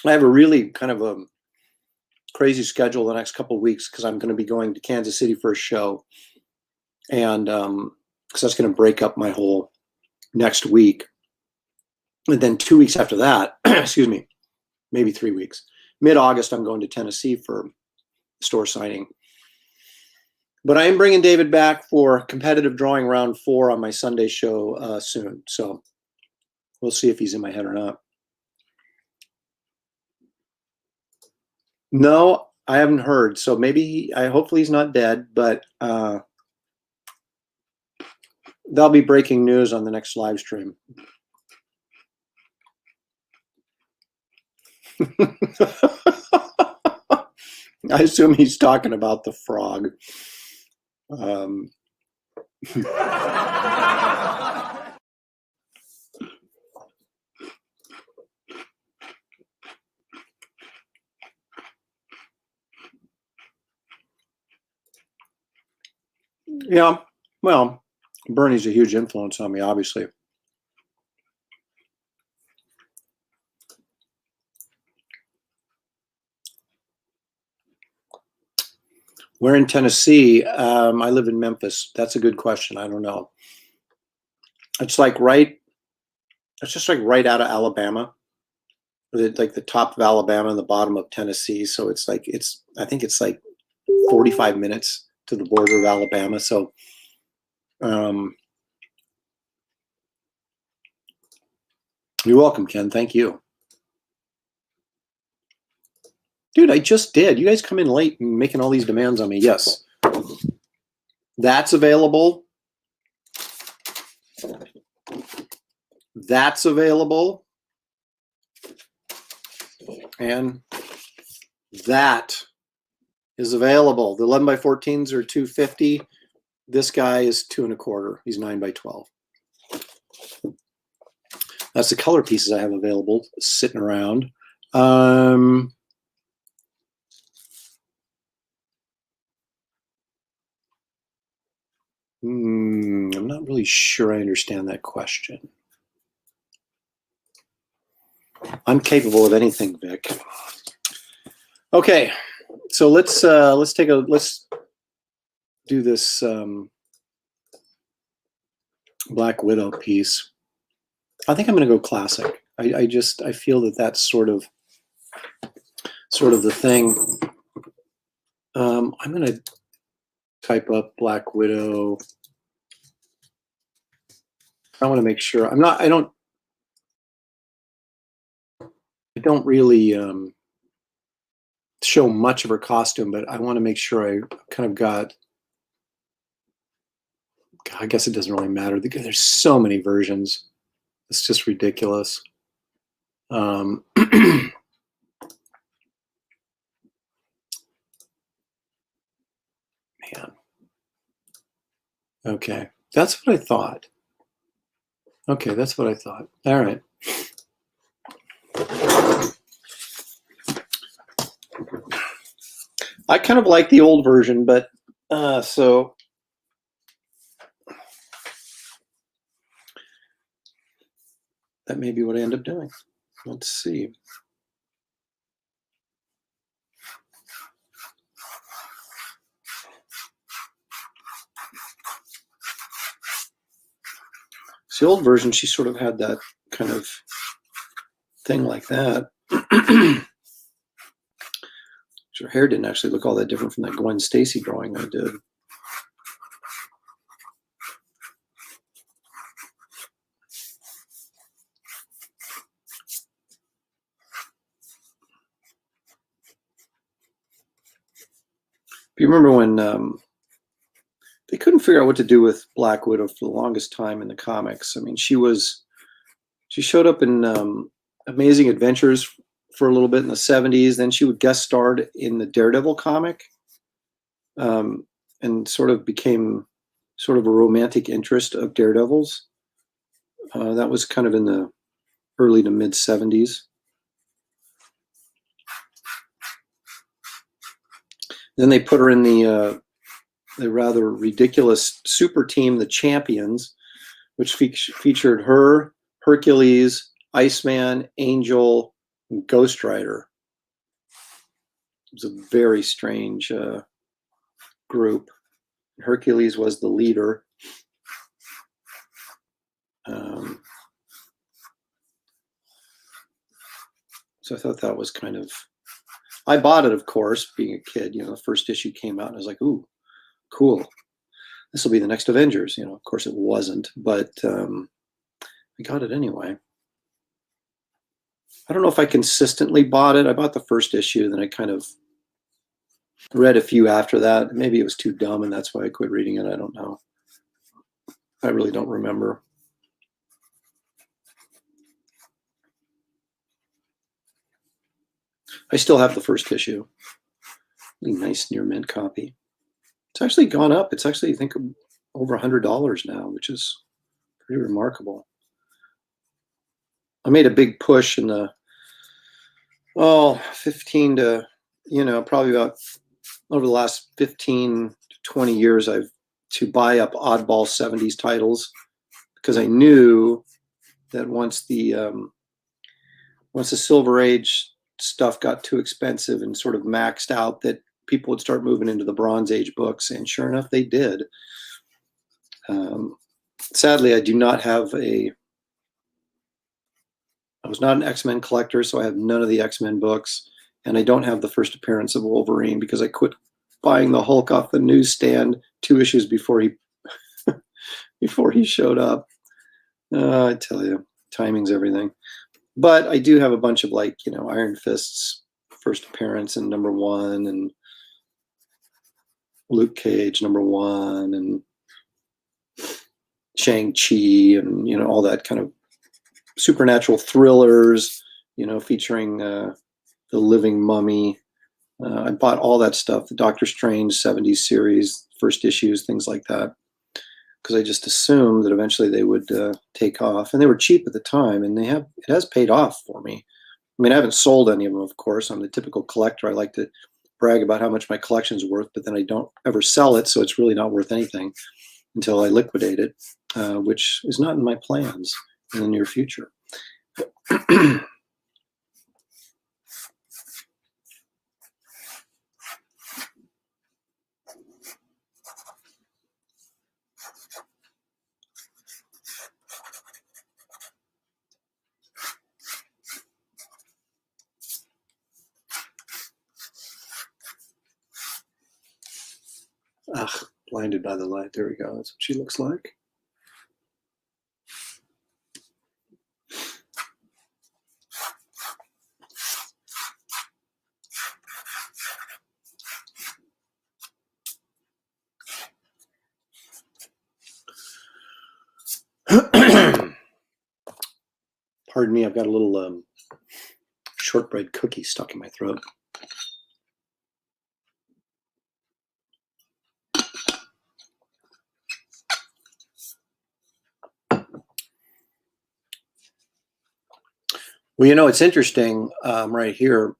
I have a really kind of a crazy schedule the next couple of weeks because I'm going to be going to Kansas City for a show. And because that's going to break up my whole next week. And then 2 weeks after that, excuse me, maybe 3 weeks. Mid-August, I'm going to Tennessee for store signing. But I am bringing David back for competitive drawing round 4 on my Sunday show soon. So we'll see if he's in my head or not. No, I haven't heard. So maybe, hopefully he's not dead, but that'll be breaking news on the next live stream. I assume he's talking about the frog. Yeah, well, Bernie's a huge influence on me, obviously. Where in Tennessee? I live in Memphis. That's a good question. I don't know. It's like it's just like right out of Alabama. Like the top of Alabama and the bottom of Tennessee. So it's like, I think it's like 45 minutes to the border of Alabama. So, you're welcome, Ken. Thank you. Dude, I just did. You guys come in late and making all these demands on me. Yes. That's available. That's available. And that is available. The 11 by 14s are $250. This guy is $2 1/4. He's 9 by 12. That's the color pieces I have available sitting around. I'm not really sure I understand that question. I'm capable of anything, Vic. Okay, so let's do this Black Widow piece. I think I'm going to go classic. I feel that that's sort of the thing. I'm going to type up Black Widow. I want to make sure I don't really show much of her costume, but I want to make sure I kind of got, I guess it doesn't really matter. There's so many versions. It's just ridiculous. Man. Okay, that's what I thought. Okay, that's what I thought. All right. I kind of like the old version, but so that may be what I end up doing. Let's see. The old version, she sort of had that kind of thing like that. Her hair didn't actually look all that different from that Gwen Stacy drawing I did. If you remember when they couldn't figure out what to do with Black Widow for the longest time in the comics. I mean, she showed up in Amazing Adventures for a little bit in the 70s. Then she would guest starred in the Daredevil comic, and sort of became sort of a romantic interest of Daredevil's. That was kind of in the early to mid 70s. Then they put her in the rather ridiculous super team, the Champions, which featured her, Hercules, Iceman, Angel, and Ghost Rider. It was a very strange group. Hercules was the leader. So I thought that was kind of, I bought it, of course, being a kid. The first issue came out and I was like, ooh, cool. This will be the next Avengers. Of course it wasn't, but I got it anyway. I don't know if I consistently bought it. I bought the first issue, then I kind of read a few after that. Maybe it was too dumb and that's why I quit reading it. I don't know. I really don't remember. I still have the first issue. Really nice near mint copy. It's actually gone up. It's actually, I think, over $100 now, which is pretty remarkable. I made a big push in the 15 to, probably about over the last 15 to 20 years, to buy up oddball 70s titles, because I knew that once the Silver Age stuff got too expensive and sort of maxed out, that people would start moving into the Bronze Age books, and sure enough, they did. Sadly, I do not have I was not an X-Men collector, so I have none of the X-Men books, and I don't have the first appearance of Wolverine because I quit buying the Hulk off the newsstand 2 issues before he before he showed up. I tell you, timing's everything. But I do have a bunch of, like, Iron Fist's first appearance in #1, and Luke Cage #1, and Shang-Chi, and all that kind of supernatural thrillers, featuring the living mummy. I bought all that stuff, the Doctor Strange 70s series, first issues, things like that, because I just assumed that eventually they would take off, and they were cheap at the time, and it has paid off for me. I mean, I haven't sold any of them, of course. I'm the typical collector. I like to brag about how much my collection's worth, but then I don't ever sell it, so it's really not worth anything until I liquidate it, which is not in my plans in the near future. Ugh, blinded by the light. There we go. That's what she looks like. Pardon me, I've got a little shortbread cookie stuck in my throat. Well, it's interesting right here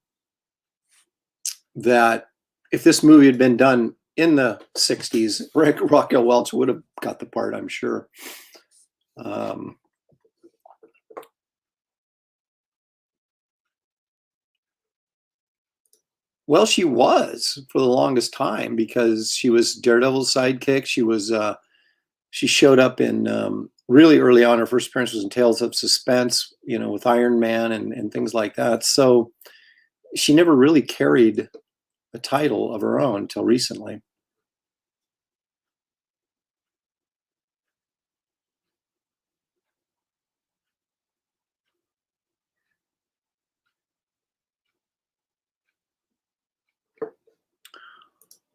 that if this movie had been done in the 60s, Raquel Welch would have got the part, I'm sure. Well, she was for the longest time, because she was Daredevil's sidekick. She showed up in really early on. Her first appearance was in Tales of Suspense, you know, with Iron Man and things like that. So she never really carried a title of her own until recently.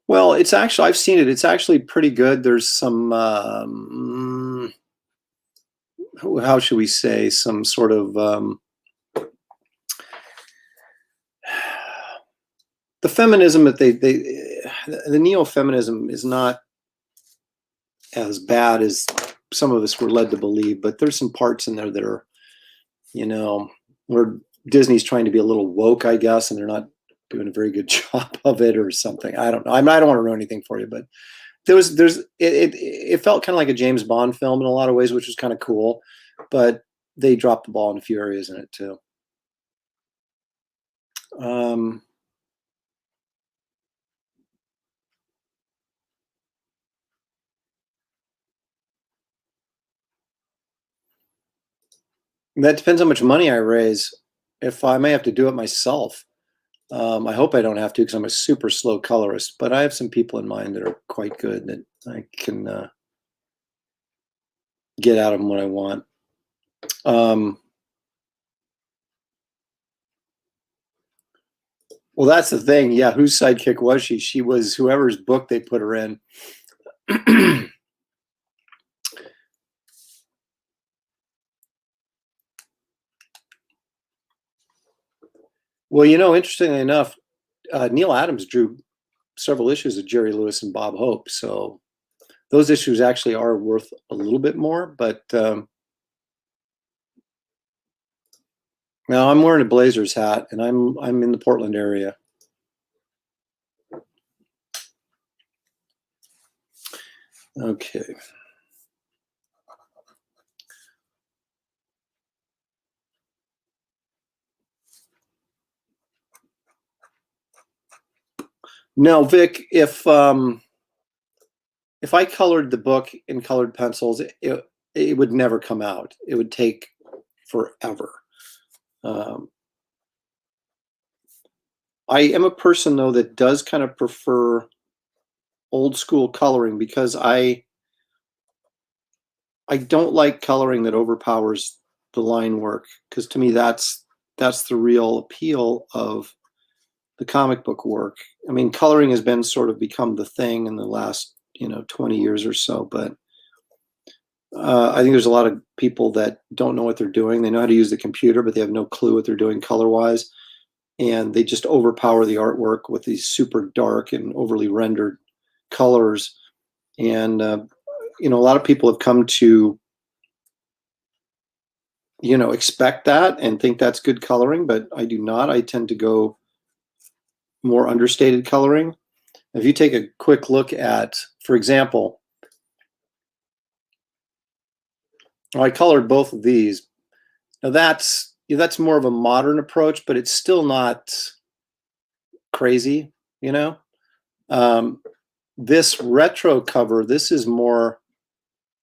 Well, it's actually, I've seen it. It's actually pretty good. There's some, how should we say, some sort of, the feminism that the neo-feminism is not as bad as some of us were led to believe, but there's some parts in there that are, you know, where Disney's trying to be a little woke, I guess, and they're not doing a very good job of it or something. I don't know. I don't want to ruin anything for you, but it felt kind of like a James Bond film in a lot of ways, which was kind of cool, but they dropped the ball in a few areas in it too. That depends how much money I raise. If I may have to do it myself, I hope I don't have to because I'm a super slow colorist. But I have some people in mind that are quite good that I can get out of them what I want. Well, that's the thing. Yeah, whose sidekick was she? She was whoever's book they put her in. Well, you know, interestingly enough, Neil Adams drew several issues of Jerry Lewis and Bob Hope, so those issues actually are worth a little bit more. But now I'm wearing a Blazers hat, and I'm in the Portland area. Okay. Now, Vic, if I colored the book in colored pencils, it would never come out. It would take forever. I am a person, though, that does kind of prefer old school coloring because I don't like coloring that overpowers the line work, because to me that's the real appeal of the comic book work. I mean, coloring has been sort of become the thing in the last 20 years or so, but I think there's a lot of people that don't know what they're doing. They know how to use the computer, but they have no clue what they're doing color-wise, and they just overpower the artwork with these super dark and overly rendered colors. And a lot of people have come to expect that and think that's good coloring, but I do not. I tend to go more understated coloring. If you take a quick look at, for example, I colored both of these. Now that's more of a modern approach, but it's still not crazy, This retro cover, this is more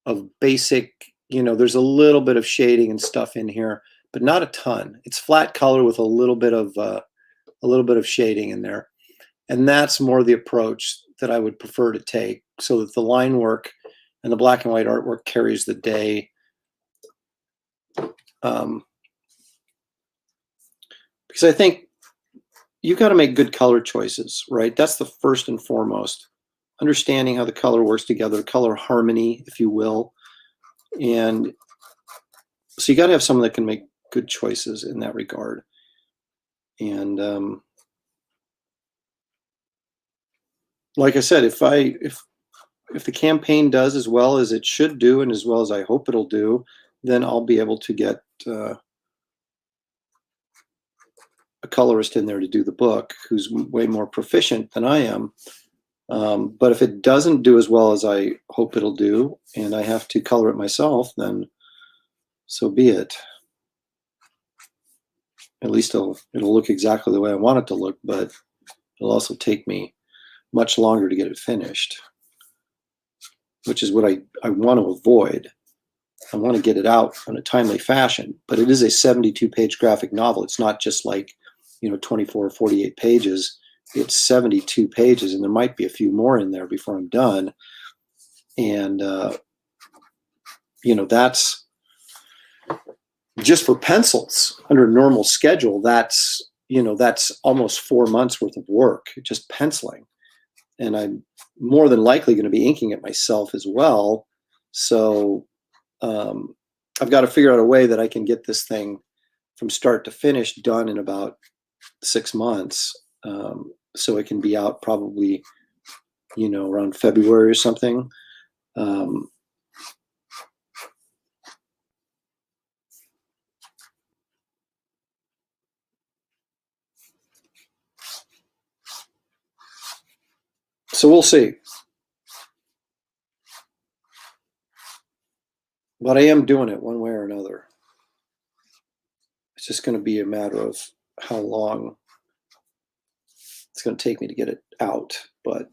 of basic, there's a little bit of shading and stuff in here, but not a ton. It's flat color with a little bit of shading in there. And that's more the approach that I would prefer to take, so that the line work and the black and white artwork carries the day. Because I think you got to make good color choices, right? That's the first and foremost. Understanding how the color works together, color harmony, if you will. And so you got to have someone that can make good choices in that regard. And like I said, if the campaign does as well as it should do, and as well as I hope it'll do, then I'll be able to get a colorist in there to do the book who's way more proficient than I am. But if it doesn't do as well as I hope it'll do, and I have to color it myself, then so be it. At least it'll look exactly the way I want it to look, but it'll also take me much longer to get it finished, which is what I want to avoid. I want to get it out in a timely fashion, but it is a 72-page graphic novel. It's not just like, 24 or 48 pages. It's 72 pages, and there might be a few more in there before I'm done. And, that's just for pencils under a normal schedule. That's almost 4 months worth of work, just penciling. And I'm more than likely going to be inking it myself as well. So I've got to figure out a way that I can get this thing from start to finish done in about 6 months. So it can be out probably, around February or something. So we'll see. But I am doing it one way or another. It's just going to be a matter of how long it's going to take me to get it out. But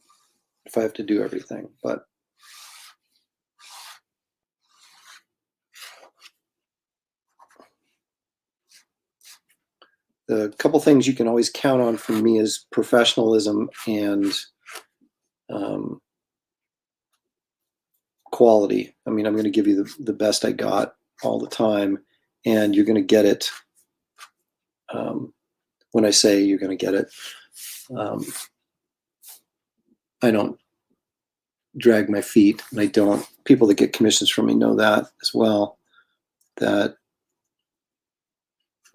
if I have to do everything, but the couple things you can always count on from me is professionalism and quality. I mean, I'm going to give you the best I got all the time, and you're going to get it when I say you're going to get it. I don't drag my feet, and I don't. People that get commissions from me know that as well, that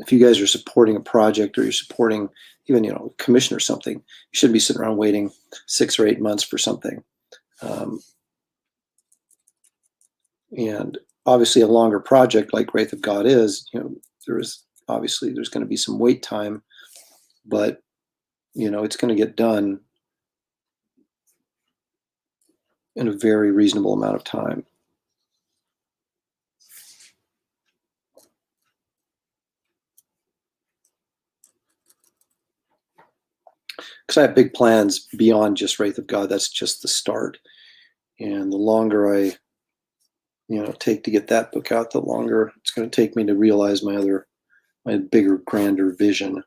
if you guys are supporting a project or you're supporting even, a commission or something, you shouldn't be sitting around waiting 6 or 8 months for something. And obviously a longer project like Wraith of God is, there's going to be some wait time, but, it's going to get done in a very reasonable amount of time. Because I have big plans beyond just Wraith of God. That's just the start. And the longer I, take to get that book out, the longer it's going to take me to realize my bigger, grander vision.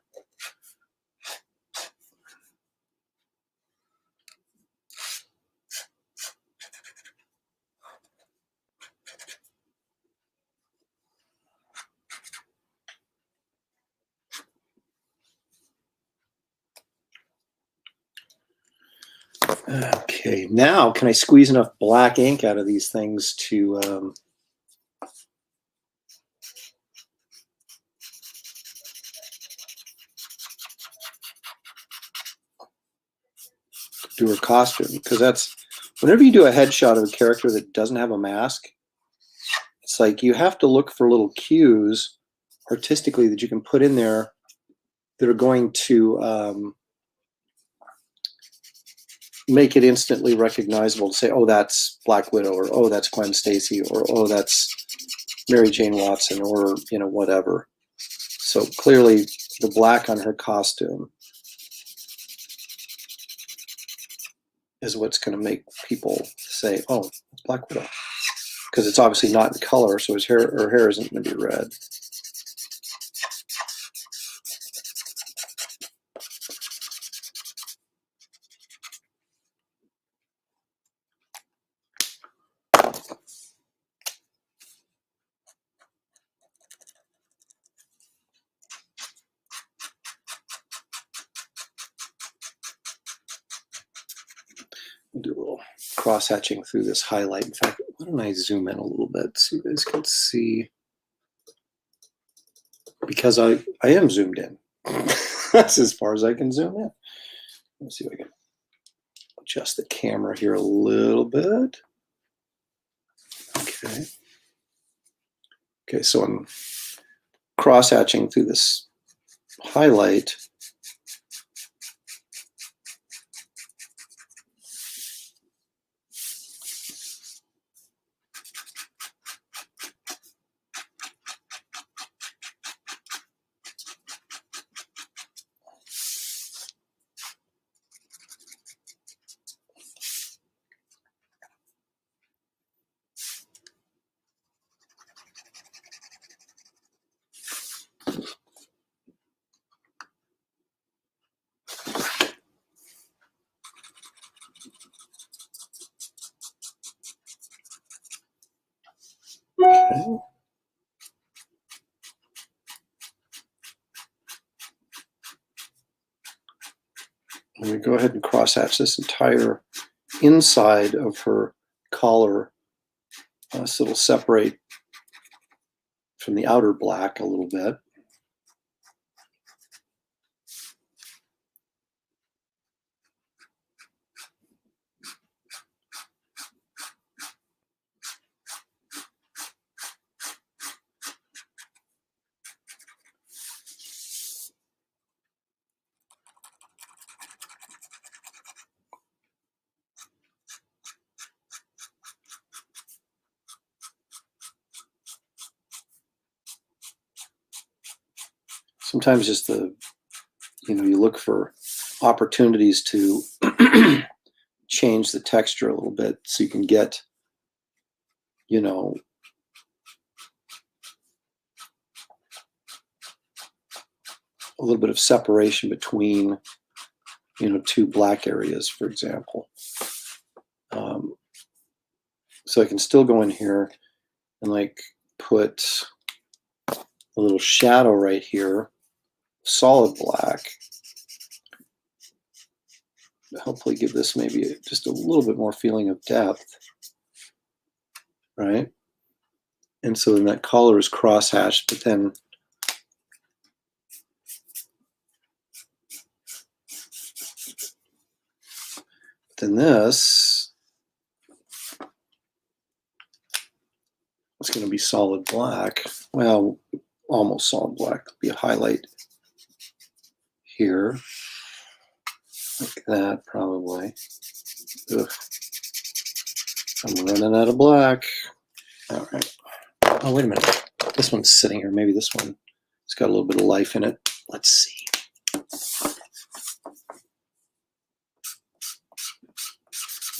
Okay, now can I squeeze enough black ink out of these things to do her costume? Because that's, whenever you do a headshot of a character that doesn't have a mask, it's like you have to look for little cues artistically that you can put in there that are going to make it instantly recognizable, to say, oh, that's Black Widow, or oh, that's Gwen Stacy, or oh, that's Mary Jane Watson, or whatever. So clearly the black on her costume is what's going to make people say, oh, it's Black Widow, because it's obviously not in color, so her hair isn't going to be red. We'll do a little cross-hatching through this highlight. In fact, why don't I zoom in a little bit so you guys can see, because I am zoomed in. That's as far as I can zoom in. Let's see if I can adjust the camera here a little bit. Okay. Okay, so I'm cross-hatching through this highlight. I'm going to go ahead and crosshatch this entire inside of her collar so it'll separate from the outer black a little bit. Sometimes just you look for opportunities to change the texture a little bit so you can get, a little bit of separation between, two black areas, for example. So I can still go in here and like put a little shadow right here, solid black. Hopefully give this maybe just a little bit more feeling of depth, right? And so then that color is cross-hatched, but then this is going to be solid black. Well, almost solid black. There'll be a highlight here, like that probably. Ugh. I'm running out of black. All right. Oh, wait a minute. This one's sitting here. Maybe this one has got a little bit of life in it. Let's see.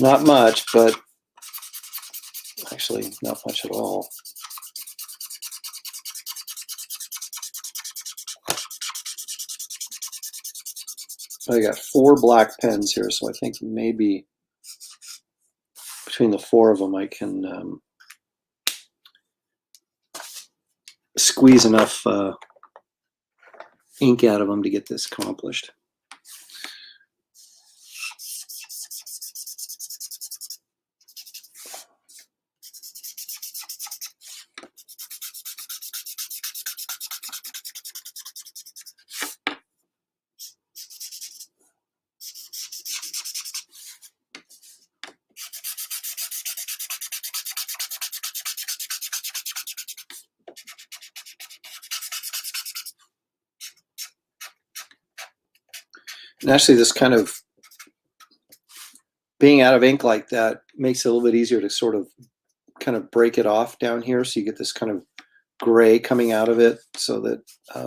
Not much, but actually not much at all. I got 4 black pens here, so I think maybe between the 4 of them I can squeeze enough ink out of them to get this accomplished. And actually, this kind of being out of ink like that makes it a little bit easier to sort of kind of break it off down here, so you get this kind of gray coming out of it, so that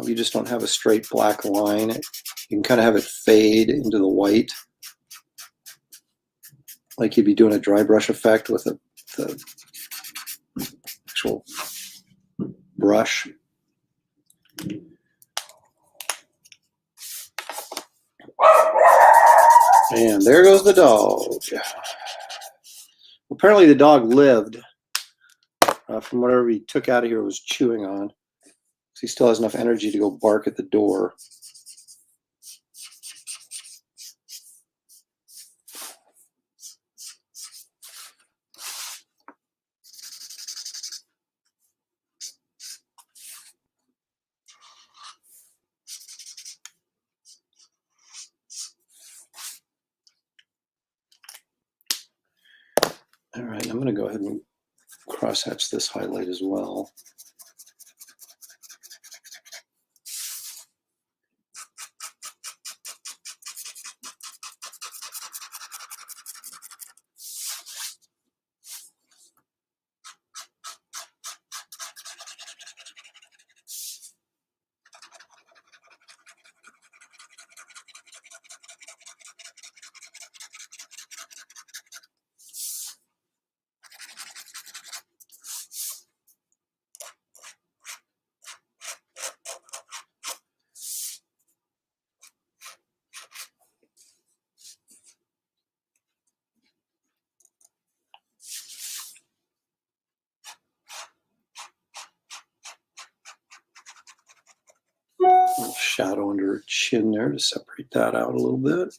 you just don't have a straight black line. You can kind of have it fade into the white, like you'd be doing a dry brush effect with the actual brush. And there goes the dog. Apparently the dog lived. From whatever he took out of here, was chewing on. So he still has enough energy to go bark at the door. All right, I'm going to go ahead and crosshatch this highlight as well. A little shadow under her chin there to separate that out a little bit.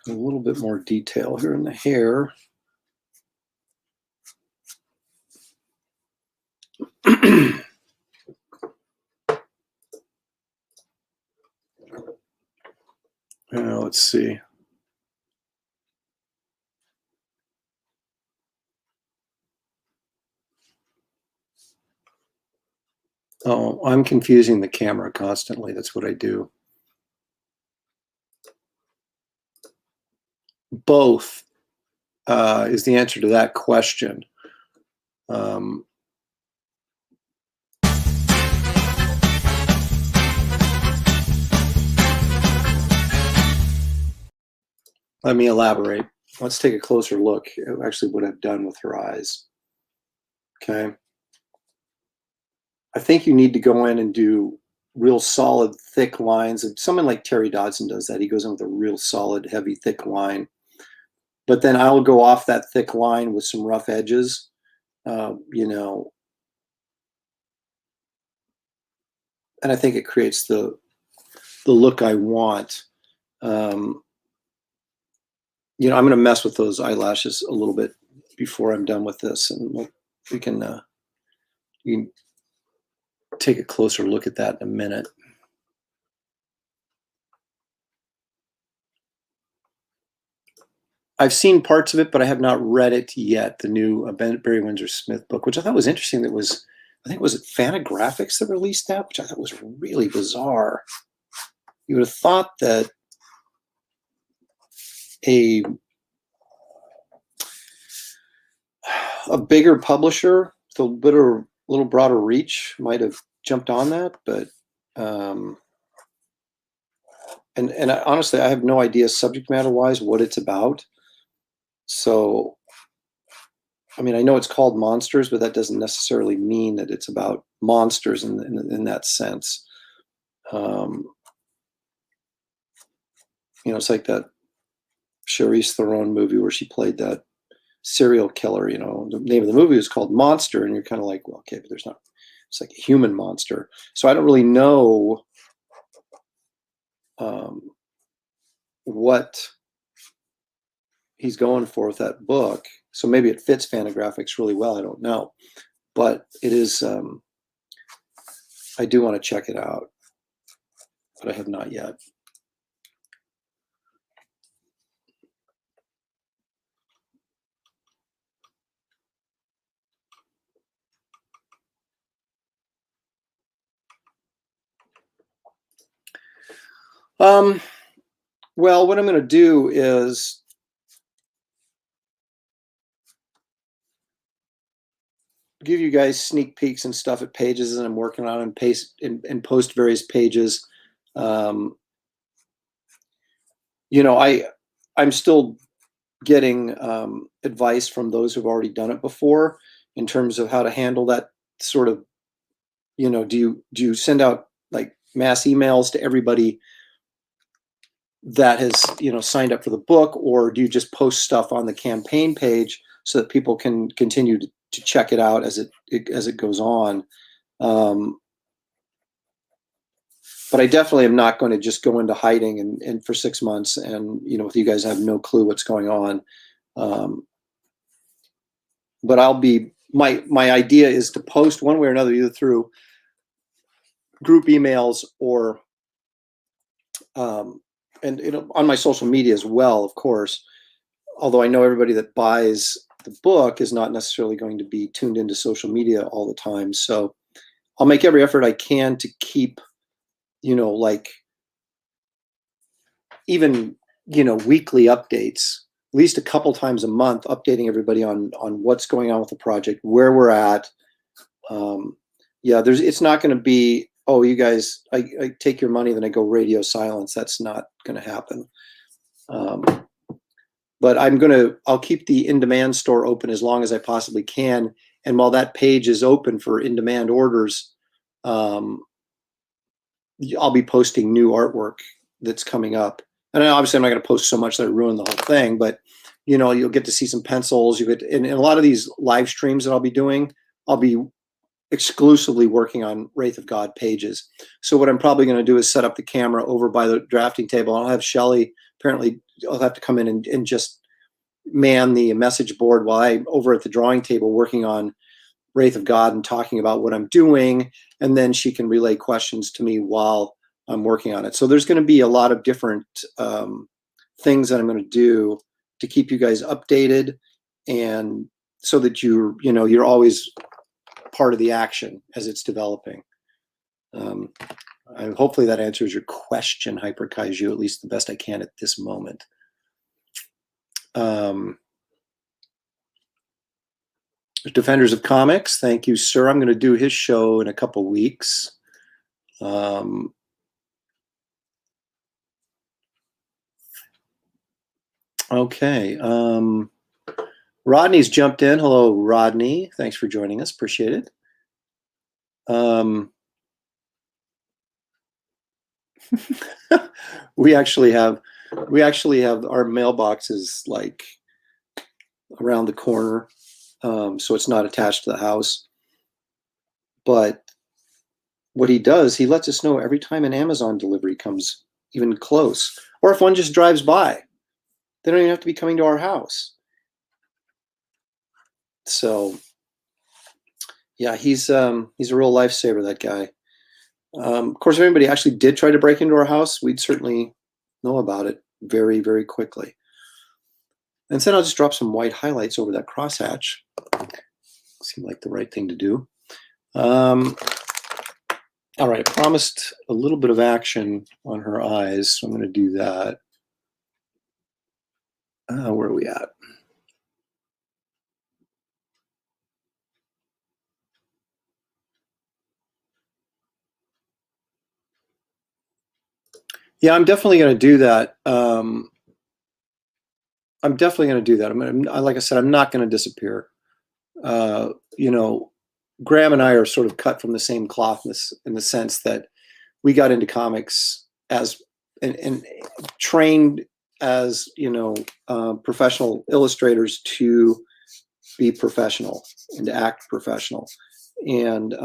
A little bit more detail here in the hair. Let's see. Oh, I'm confusing the camera constantly. That's what I do. Both is the answer to that question. Let me elaborate. Let's take a closer look at actually what I've done with her eyes. Okay. I think you need to go in and do real solid, thick lines. And someone like Terry Dodson does that. He goes in with a real solid, heavy, thick line. But then I'll go off that thick line with some rough edges, you know. And I think it creates the look I want. You know, I'm going to mess with those eyelashes a little bit before I'm done with this, and we can take a closer look at that in a minute. I've seen parts of it, but I have not read it yet. The new Barry Windsor Smith book, which I thought was interesting. That was, I think, was it Fantagraphics that released that, which I thought was really bizarre. You would have thought that a bigger publisher with a little broader reach might have jumped on that, but and honestly, I have no idea subject matter wise what it's about. So, I mean, I know it's called Monsters, but that doesn't necessarily mean that it's about monsters in that sense. You know, it's like that Charlize Theron movie where she played that serial killer. You know, the name of the movie is called Monster, and you're kind of like, well, okay, but there's not. It's like a human monster. So I don't really know what he's going for with that book. So maybe it fits Fantagraphics really well. I don't know, but it is. I do want to check it out, but I have not yet. Well, what I'm going to do is give you guys sneak peeks and stuff at pages that I'm working on and post various pages. You know, I'm still getting advice from those who've already done it before in terms of how to handle that sort of, you know, do you send out like mass emails to everybody that has, you know, signed up for the book, or do you just post stuff on the campaign page so that people can continue to check it out as it goes on? But I definitely am not going to just go into hiding and for 6 months and, you know, with you guys have no clue what's going on. But I'll be, my idea is to post one way or another, either through group emails or and you know, on my social media as well, of course, although I know everybody that buys the book is not necessarily going to be tuned into social media all the time. So I'll make every effort I can to keep, you know, like even, you know, weekly updates, at least a couple times a month, updating everybody on what's going on with the project, where we're at. Yeah, it's not going to be, oh, you guys, I take your money, then I go radio silence. That's not going to happen. But I'll keep the in-demand store open as long as I possibly can. And while that page is open for in-demand orders, I'll be posting new artwork that's coming up. And obviously I'm not going to post so much that I ruin the whole thing, but you know, you'll get to see some pencils. In a lot of these live streams that I'll be doing, I'll be exclusively working on Wraith of God pages. So what I'm probably going to do is set up the camera over by the drafting table. I'll have Shelly apparently I'll have to come in and just man the message board while I'm over at the drawing table working on Wraith of God and talking about what I'm doing, and then she can relay questions to me while I'm working on it. So there's going to be a lot of different things that I'm going to do to keep you guys updated, and so that you're always part of the action as it's developing. Hopefully that answers your question, Hyper Kaiju, at least the best I can at this moment. Defenders of Comics, thank you, sir. I'm going to do his show in a couple weeks. Okay. Rodney's jumped in. Hello, Rodney. Thanks for joining us. Appreciate it. We actually have our mailboxes like around the corner, so it's not attached to the house. But what he does, he lets us know every time an Amazon delivery comes even close, or if one just drives by. They don't even have to be coming to our house. So yeah, he's a real lifesaver, that guy. Of course, if anybody actually did try to break into our house, we'd certainly know about it very, very quickly. And then I'll just drop some white highlights over that crosshatch. Seemed like the right thing to do. All right, I promised a little bit of action on her eyes, so I'm going to do that. Where are we at? Yeah, I'm definitely going to do that. I'm definitely going to do that. Like I said, I'm not going to disappear. Graham and I are sort of cut from the same cloth in the sense that we got into comics as and trained as professional illustrators to be professional and to act professional, and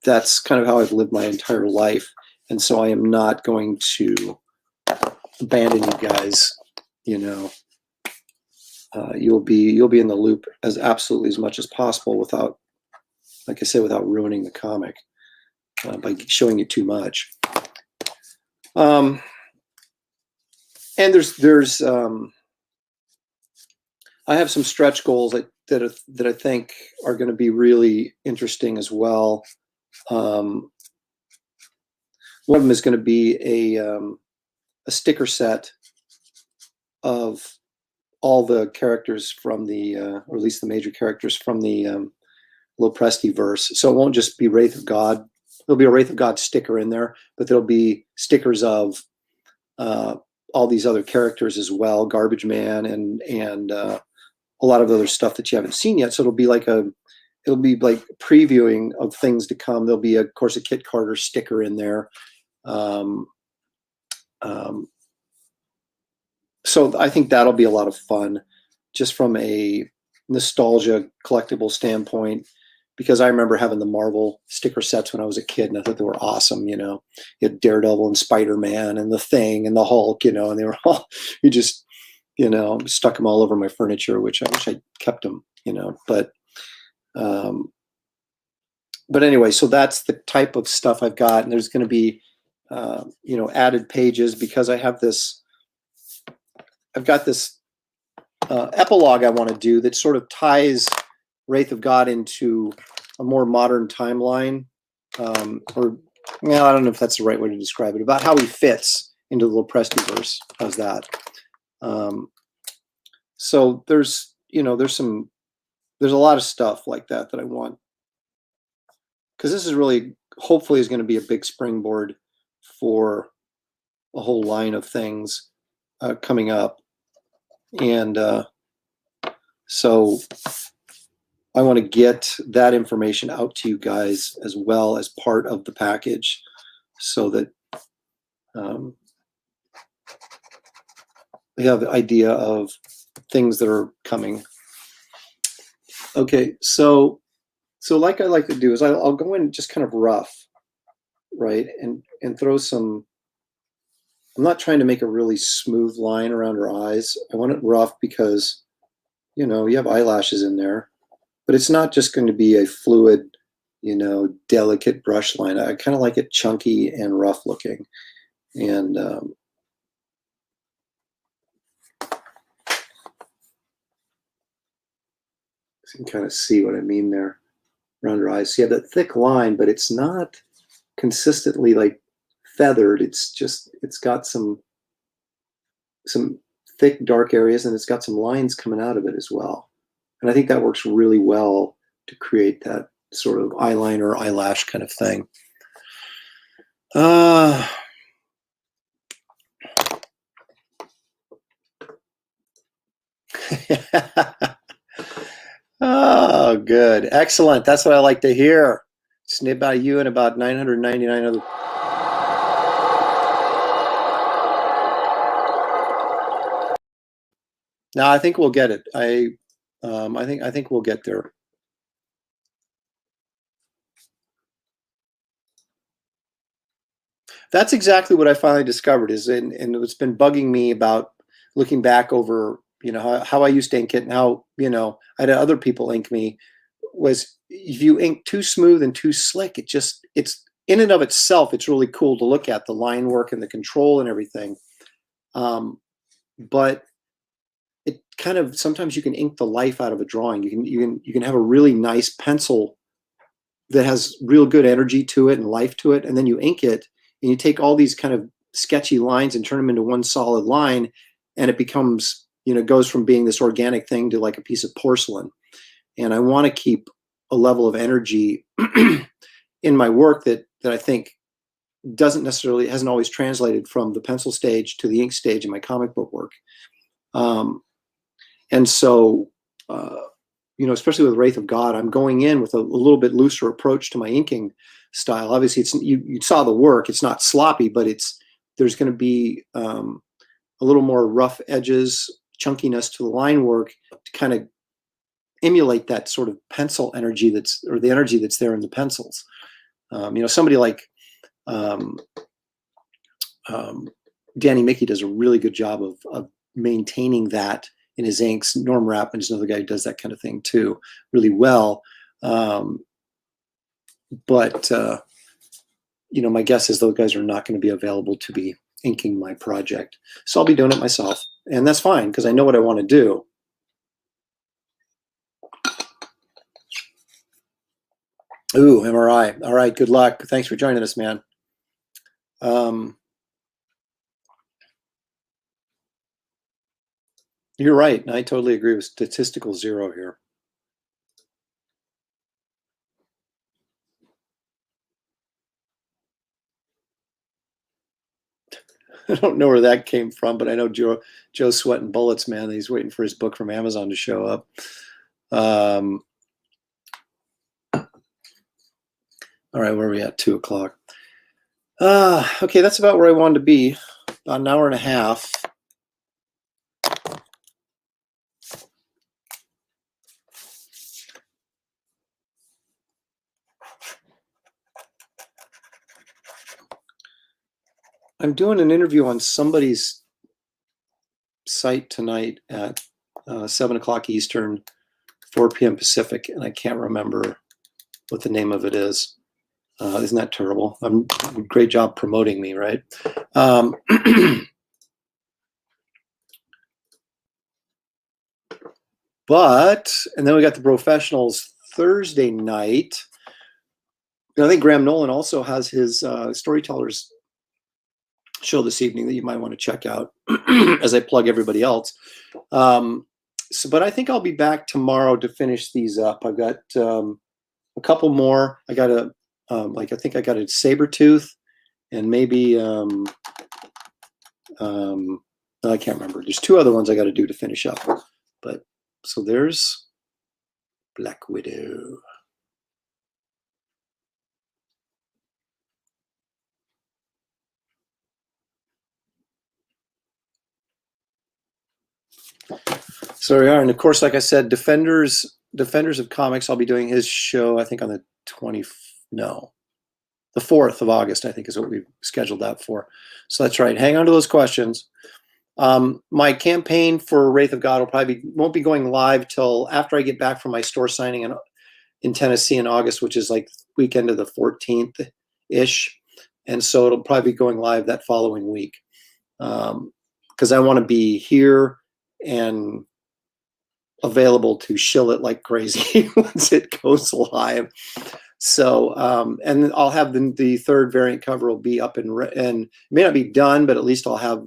that's kind of how I've lived my entire life, and so I am not going to abandon you guys. You'll be in the loop absolutely as much as possible without, like I said, without ruining the comic by showing you too much. And there's I have some stretch goals that I think are going to be really interesting as well. One of them is going to be a sticker set of all the characters from the, or at least the major characters from the Lopresti verse. So it won't just be Wraith of God. There'll be a Wraith of God sticker in there, but there'll be stickers of all these other characters as well, Garbage Man and a lot of other stuff that you haven't seen yet. So it'll be like previewing of things to come. There'll be, of course, a Kit Carter sticker in there. So I think that'll be a lot of fun, just from a nostalgia collectible standpoint, because I remember having the Marvel sticker sets when I was a kid, and I thought they were awesome. You had Daredevil and Spider-Man and the Thing and the Hulk, and they were all, you just, stuck them all over my furniture, which I wish I kept them, but anyway, so that's the type of stuff I've got, and there's going to be, added pages, because I've got this epilogue I want to do that sort of ties Wraith of God into a more modern timeline, I don't know if that's the right way to describe it, about how he fits into the Lopresti-verse. How's that? So there's a lot of stuff like that I want, because this is really, hopefully, is going to be a big springboard for a whole line of things coming up. And so I want to get that information out to you guys as well as part of the package, so that we have the idea of things that are coming. Okay, so like I like to do is I'll go in just kind of rough, right, and throw some I'm not trying to make a really smooth line around her eyes. I want it rough because, you know, you have eyelashes in there, but it's not just going to be a fluid, you know, delicate brush line. I kind of like it chunky and rough looking. And you can kind of see what I mean there around her eyes. So you have that thick line, but it's not consistently like feathered. It's just, it's got some thick dark areas, and it's got some lines coming out of it as well. And I think that works really well to create that sort of eyeliner, eyelash kind of thing. Oh, good. Excellent. That's what I like to hear. It's about you and about 999 other. No, I think we'll get it. I think we'll get there. That's exactly what I finally discovered is, and it's been bugging me about looking back over, you know, how I used to ink it and how, you know, I had other people ink me, was if you ink too smooth and too slick, it's in and of itself, it's really cool to look at the line work and the control and everything. But it kind of, sometimes you can ink the life out of a drawing. You can have a really nice pencil that has real good energy to it and life to it, and then you ink it and you take all these kind of sketchy lines and turn them into one solid line, and it becomes, you know, goes from being this organic thing to like a piece of porcelain. And I want to keep a level of energy in my work that I think hasn't always translated from the pencil stage to the ink stage in my comic book work. And so, you know, especially with Wraith of God, I'm going in with a little bit looser approach to my inking style. Obviously, it's you saw the work. It's not sloppy, but there's going to be a little more rough edges, chunkiness to the line work to kind of emulate that sort of pencil energy or the energy that's there in the pencils. You know, somebody like Danny Mickey does a really good job of maintaining that in his inks. Norm Rappin is another guy who does that kind of thing too, really well. But you know, my guess is those guys are not going to be available to be inking my project, so I'll be doing it myself, and that's fine because I know what I want to do. Ooh, MRI. All right, good luck. Thanks for joining us, man. You're right. I totally agree with statistical zero here. I don't know where that came from, but I know Joe's sweating bullets, man. He's waiting for his book from Amazon to show up. All right, where are we at? 2 o'clock. Okay, that's about where I wanted to be. About an hour and a half. I'm doing an interview on somebody's site tonight at 7 o'clock Eastern, 4 p.m. Pacific, and I can't remember what the name of it is. Isn't that terrible? Great job promoting me, right? But, and then we got the professionals Thursday night. And I think Graham Nolan also has his Storytellers show this evening that you might want to check out as I plug everybody else. But I think I'll be back tomorrow to finish these up. I've got a couple more. I got I think I got a Sabretooth and maybe, I can't remember. There's 2 other ones I got to do to finish up. But so there's Black Widow. So there we are. And of course, like I said, Defenders of Comics, I'll be doing his show, I think on the The 4th of August, I think, is what we've scheduled that for. So that's right. Hang on to those questions. My campaign for Wraith of God won't be going live till after I get back from my store signing in Tennessee in August, which is like weekend of the 14th-ish. And so it'll probably be going live that following week. Because I want to be here and available to shill it like crazy once it goes live. So, and I'll have the third variant cover will be up and it may not be done, but at least I'll have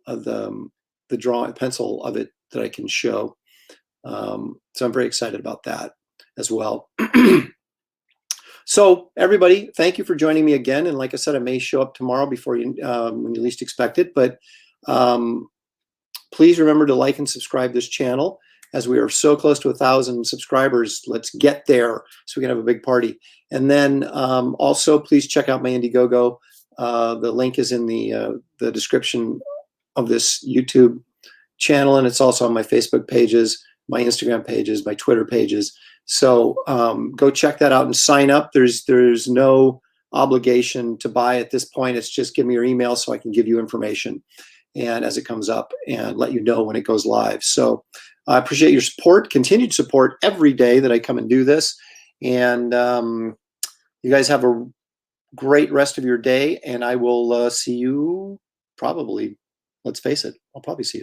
the drawing pencil of it that I can show. So I'm very excited about that as well. So everybody, thank you for joining me again. And like I said, I may show up tomorrow before you, when you least expect it, but please remember to like and subscribe this channel. As we are so close to 1,000 subscribers, let's get there so we can have a big party. And then also, please check out my Indiegogo. The link is in the description of this YouTube channel, and it's also on my Facebook pages, my Instagram pages, my Twitter pages. So go check that out and sign up. There's no obligation to buy at this point. It's just give me your email so I can give you information and as it comes up and let you know when it goes live. So I appreciate your support, continued support every day that I come and do this. And you guys have a great rest of your day, and I will see you probably, let's face it, I'll probably see you tomorrow.